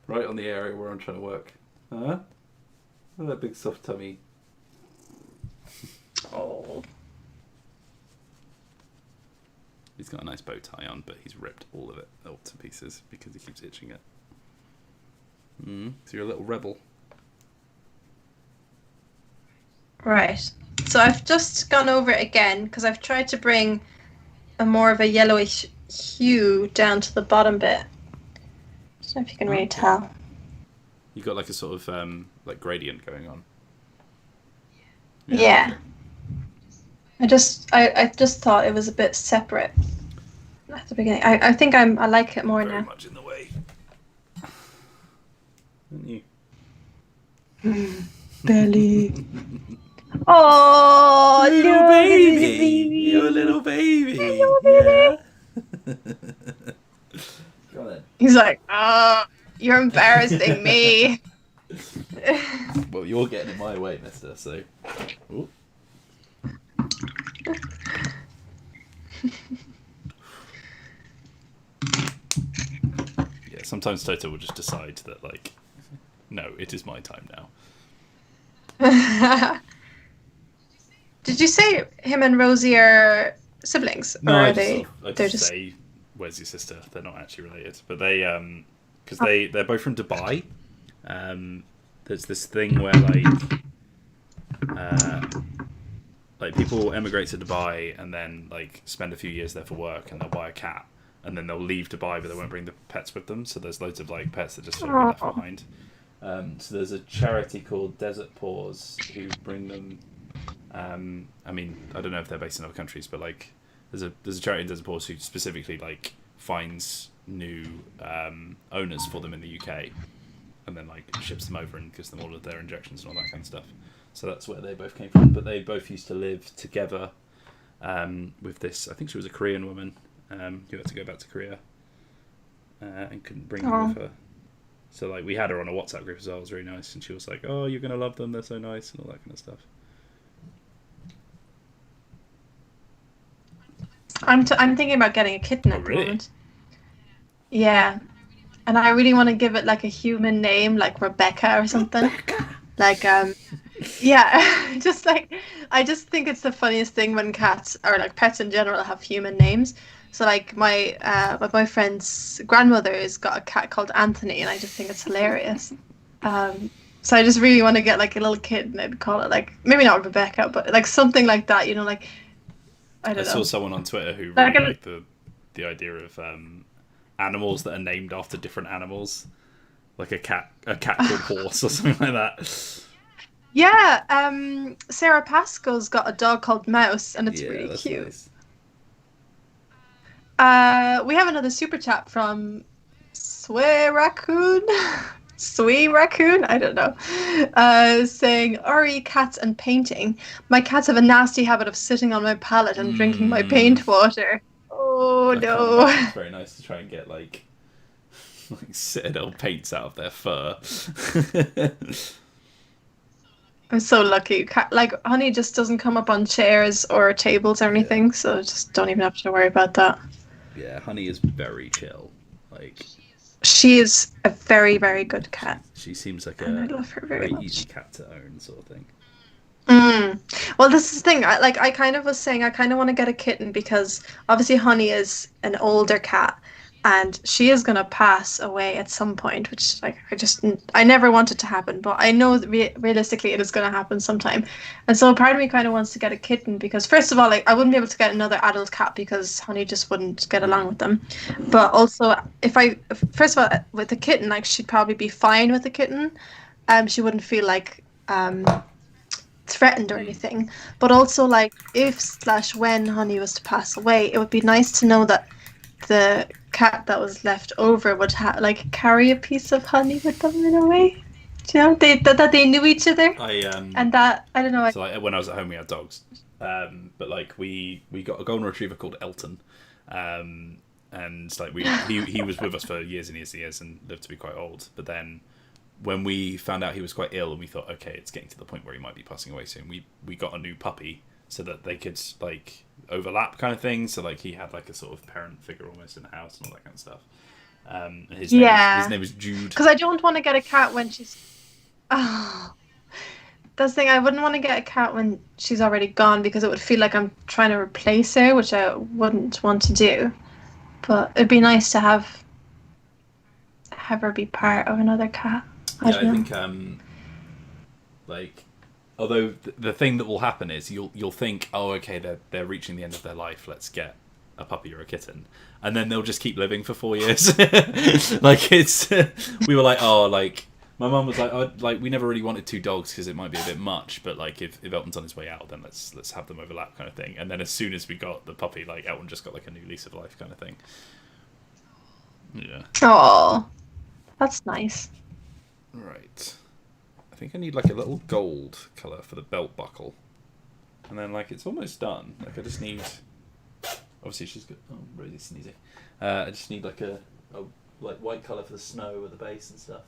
Right on the area where I'm trying to work. Huh? Oh, that big soft tummy. oh, He's got a nice bow tie on, but he's ripped all of it to pieces because he keeps itching it. So you're a little rebel. right. So I've just gone over it again because I've tried to bring a more of a yellowish hue down to the bottom bit. I don't know if you can really tell. You've got like a sort of like gradient going on. Yeah. I just thought it was a bit separate at the beginning. I think I like it more Very now. much in the way. Aren't you? Belly. Oh, little baby. You're a little baby. Yeah. Go on then. He's like, oh, you're embarrassing me. Well, you're getting in my way, mister, so... Ooh. Yeah, sometimes Toto will just decide that, like, no, it is my time now. Did you say him and Rosie are siblings? No, or I are they? just say, where's your sister? They're not actually related. But they, because they're both from Dubai. There's this thing where, like people emigrate to Dubai and then, like, spend a few years there for work and they'll buy a cat. And then they'll leave Dubai, but they won't bring the pets with them. So there's loads of, like, pets that just sort of get left behind. So there's a charity called Desert Paws who bring them... I mean, I don't know if they're based in other countries, but like, there's a charity in Desert Paws who specifically like finds new owners for them in the UK, and then like ships them over and gives them all of their injections and all that kind of stuff. So that's where they both came from. But they both used to live together with this. I think she was a Korean woman who had to go back to Korea and couldn't bring them with her. So like we had her on a WhatsApp group as well. It was really nice, and she was like, "Oh, you're gonna love them. They're so nice," and all that kind of stuff. I'm thinking about getting a kitten at the moment. Yeah, and I really want to give it like a human name, like Rebecca or something. Rebecca. Like yeah, just like I just think it's the funniest thing when cats or like pets in general have human names. So like my boyfriend's grandmother's got a cat called Anthony, and I just think it's hilarious. So I just really want to get like a little kitten and call it like maybe not Rebecca, but like something like that. You know, like. I saw someone on Twitter who really liked the idea of animals that are named after different animals, like a cat called Horse or something like that. Yeah, Sarah Pascal's got a dog called Mouse, and it's really cute. Nice. We have another super chat from Sway Raccoon. Sweet raccoon? I don't know. Saying, Ori, cats and painting. My cats have a nasty habit of sitting on my pallet and drinking my paint water. Oh I can't imagine it's very nice to try and get like Citadel paints out of their fur. I'm so lucky. Like, Honey just doesn't come up on chairs or tables or anything, so just don't even have to worry about that. Yeah, Honey is very chill. Like, she is a very, very good cat. She seems like I love her very much. easy cat to own sort of thing. Well, this is the thing. I kind of was saying I kind of want to get a kitten because obviously Honey is an older cat, and she is gonna pass away at some point. Which like I never want it to happen, but I know that realistically it is gonna happen sometime. And so part of me kind of wants to get a kitten because first of all, like I wouldn't be able to get another adult cat because Honey just wouldn't get along with them. But also, first of all, with the kitten, like she'd probably be fine with the kitten. She wouldn't feel like threatened or anything, but also like if/when Honey was to pass away, it would be nice to know that the cat that was left over would like carry a piece of Honey with them in a way. Do you know that they knew each other? And that I don't know. So like, when I was at home, we had dogs, but like we got a golden retriever called Elton, and like he was with us for years and years and years and lived to be quite old. But then when we found out he was quite ill and we thought, okay, it's getting to the point where he might be passing away soon, we got a new puppy so that they could like overlap kind of thing. So like he had like a sort of parent figure almost in the house and all that kind of stuff. His name was Jude. Because I don't want to get a cat when she's... Oh. That's the thing, I wouldn't want to get a cat when she's already gone because it would feel like I'm trying to replace her, which I wouldn't want to do. But it'd be nice to have her be part of another cat. I think like although the thing that will happen is you'll think, oh okay, they're reaching the end of their life, let's get a puppy or a kitten, and then they'll just keep living for 4 years. Like it's we were like, oh, like my mum was like, oh, like we never really wanted 2 dogs because it might be a bit much, but like if Elton's on his way out, then let's have them overlap kind of thing. And then as soon as we got the puppy, like Elton just got like a new lease of life kind of thing. Yeah. Oh, that's nice. Right. I think I need like a little gold colour for the belt buckle. And then like it's almost done. Like I just need... Obviously she's good. Oh, really sneezy. I just need like a like white colour for the snow at the base and stuff.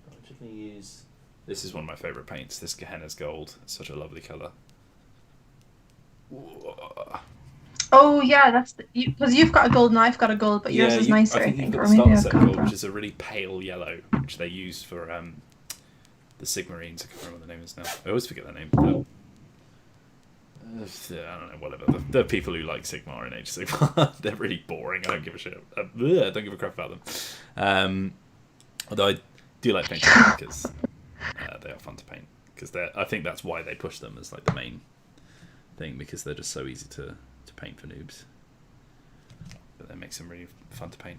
I'm just going to use... This is one of my favourite paints. This Gehenna's Gold. It's such a lovely colour. Oh yeah, that's because you've got a gold and I've got a gold, but yours is nicer. I think you've got the starter set gold, which is a really pale yellow, which they use for the Sigmarines. I can't remember what the name is now. I always forget their name. I don't know, whatever. The people who like Sigmar in Age of Sigmar, they're really boring. I don't give a shit. I don't give a crap about them. Although I do like painting them because they are fun to paint. Because I think that's why they push them as like the main thing, because they're just so easy to paint for noobs. But that makes them really fun to paint.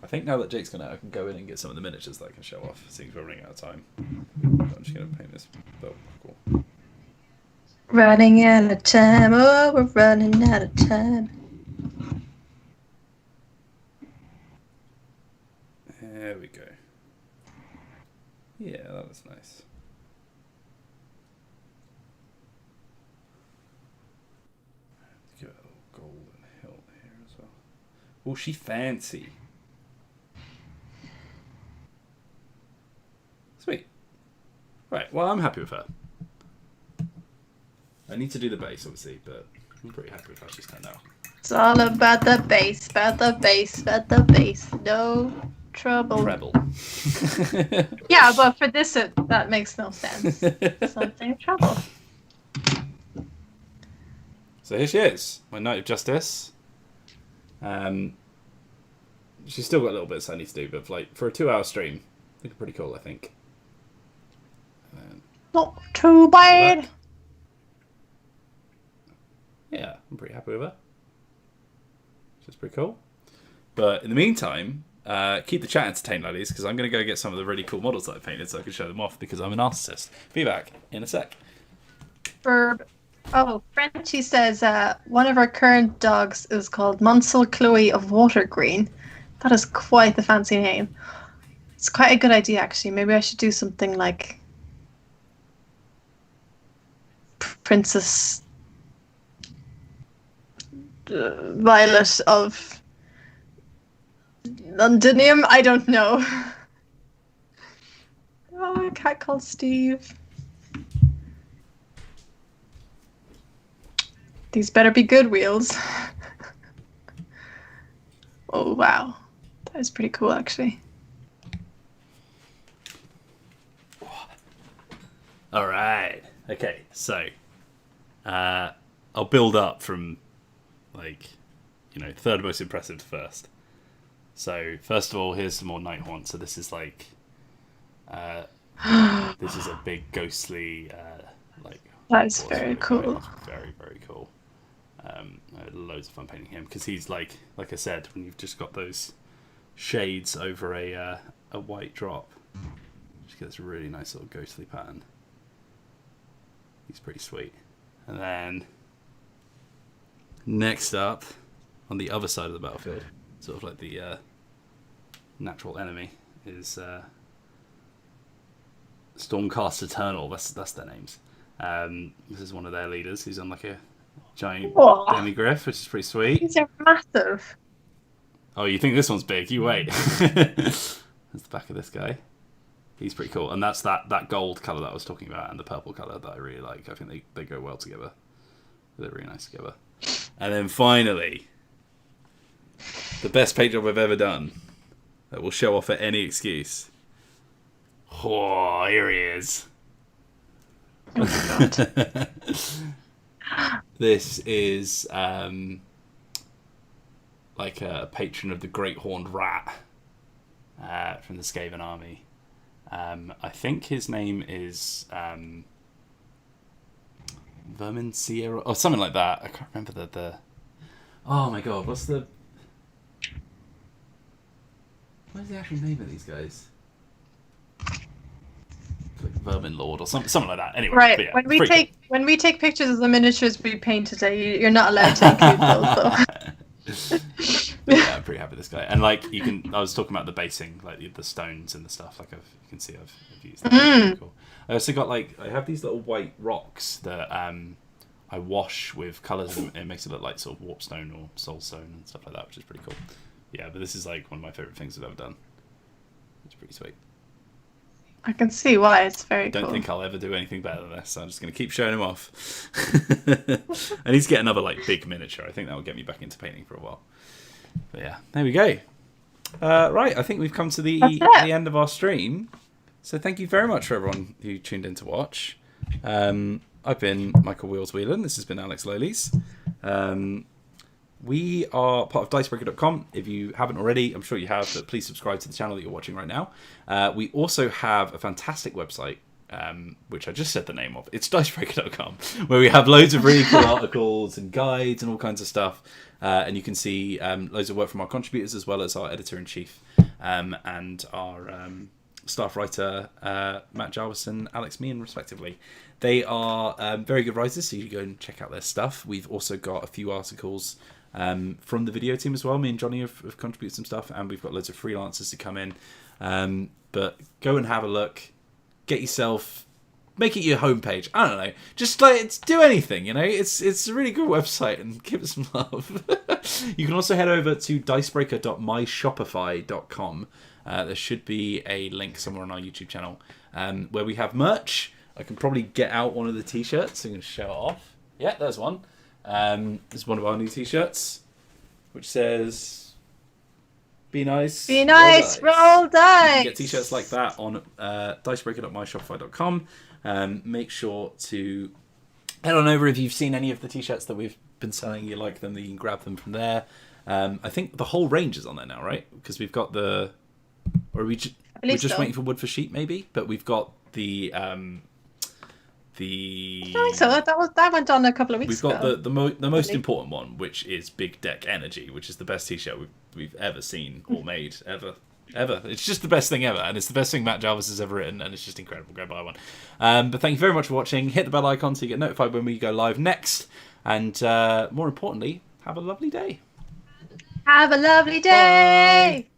I think now that Jake's gone out, I can go in and get some of the miniatures that I can show off, seeing we're running out of time. I'm just going to paint this belt buckle. Running out of time, oh, we're running out of time. There we go. Yeah, that was nice. Give it a little golden hilt here as well. Oh, she fancy. Sweet. Right, well, I'm happy with her. I need to do the base, obviously, but I'm pretty happy with how she's turned out. It's all about the bass, about the bass, about the bass. No trouble. Treble. Yeah, but for this, that makes no sense. Something trouble. So here she is, my Knight of Justice. She's still got a little bit I need to do, but like for a 2-hour stream, looking pretty cool, I think. Not too bad. Yeah, I'm pretty happy with her. She's pretty cool. But in the meantime, keep the chat entertained, ladies, because I'm going to go get some of the really cool models that I painted so I can show them off, because I'm a narcissist. Be back in a sec. Verb. Oh, Frenchie says one of our current dogs is called Munsell Chloe of Water Green. That is quite the fancy name. It's quite a good idea, actually. Maybe I should do something like Princess Violet of Londinium. I don't know. Oh, a cat called Steve. These better be good wheels. Oh, wow. That is pretty cool, actually. All right. Okay, so I'll build up from, like, third most impressive to first. So first of all, here's some more Nighthaunt. So this is like, this is a big ghostly, like. That is very cool. Very, very cool. I had loads of fun painting him because he's like I said, when you've just got those shades over a white drop, just get this really nice little ghostly pattern. He's pretty sweet. And then next up, on the other side of the battlefield, sort of like the natural enemy, is Stormcast Eternal. That's their names. This is one of their leaders. He's on like a giant demigryph, which is pretty sweet. These are massive. Oh, you think this one's big? You wait. That's the back of this guy. He's pretty cool. And that's that gold colour that I was talking about and the purple colour that I really like. I think they go well together. They're really nice together. And then finally, the best paint job I've ever done that will show off at any excuse. Oh, here he is. Oh my god. This is like a patron of the Great Horned Rat from the Skaven army. I think his name is Vermin Sierra or something like that. I can't remember the. Oh my god, what's the actual name of these guys? Like Vermin Lord or something like that. Anyway, right. Yeah, when we take pictures of the miniatures we paint today, you're not allowed to include those. So. Yeah, I'm pretty happy with this guy. And like I was talking about the basing, like the stones and the stuff. Like you can see, I've used that. Really cool. I also got I have these little white rocks that I wash with colours and it makes it look like sort of warpstone or soulstone and stuff like that, which is pretty cool. Yeah, but this is like one of my favourite things I've ever done. It's pretty sweet. I can see why. It's very cool. I don't think I'll ever do anything better than this, so I'm just going to keep showing him off. I need to get another big miniature. I think that will get me back into painting for a while. But yeah, there we go. Right, I think we've come to the end of our stream. So thank you very much for everyone who tuned in to watch. I've been Michael Wheels Whelan. This has been Alex Lolies. We are part of Dicebreaker.com. If you haven't already, I'm sure you have, but please subscribe to the channel that you're watching right now. We also have a fantastic website, which I just said the name of. It's Dicebreaker.com, where we have loads of really cool articles and guides and all kinds of stuff. And you can see loads of work from our contributors as well as our editor-in-chief and our staff writer, Matt Jarvis and Alex Meehan, respectively. They are very good writers, so you can go and check out their stuff. We've also got a few articles from the video team as well. Me and Johnny have contributed some stuff, and we've got loads of freelancers to come in. But go and have a look. Get yourself, make it your homepage. I don't know, just do anything. It's a really good website, and give it some love. You can also head over to dicebreaker.myshopify.com. There should be a link somewhere on our YouTube channel where we have merch. I can probably get out one of the t-shirts. I'm going to show it off. Yeah, there's one. This is one of our new t-shirts, which says "Be nice, roll dice." You can get t-shirts like that on dicebreaker.myshopify.com. Make sure to head on over if you've seen any of the t-shirts that we've been selling. You like them, you can grab them from there. I think the whole range is on there now, right? Because we've got we're just waiting for wood for sheep, maybe. But we've got the. I think so. That went on a couple of weeks ago. We've got the most really important one, which is Big Deck Energy, which is the best t-shirt we've ever seen or made ever. It's just the best thing ever, and it's the best thing Matt Jarvis has ever written, and it's just incredible. Go buy one. But thank you very much for watching. Hit the bell icon so you get notified when we go live next, and more importantly, have a lovely day. Have a lovely day. Bye.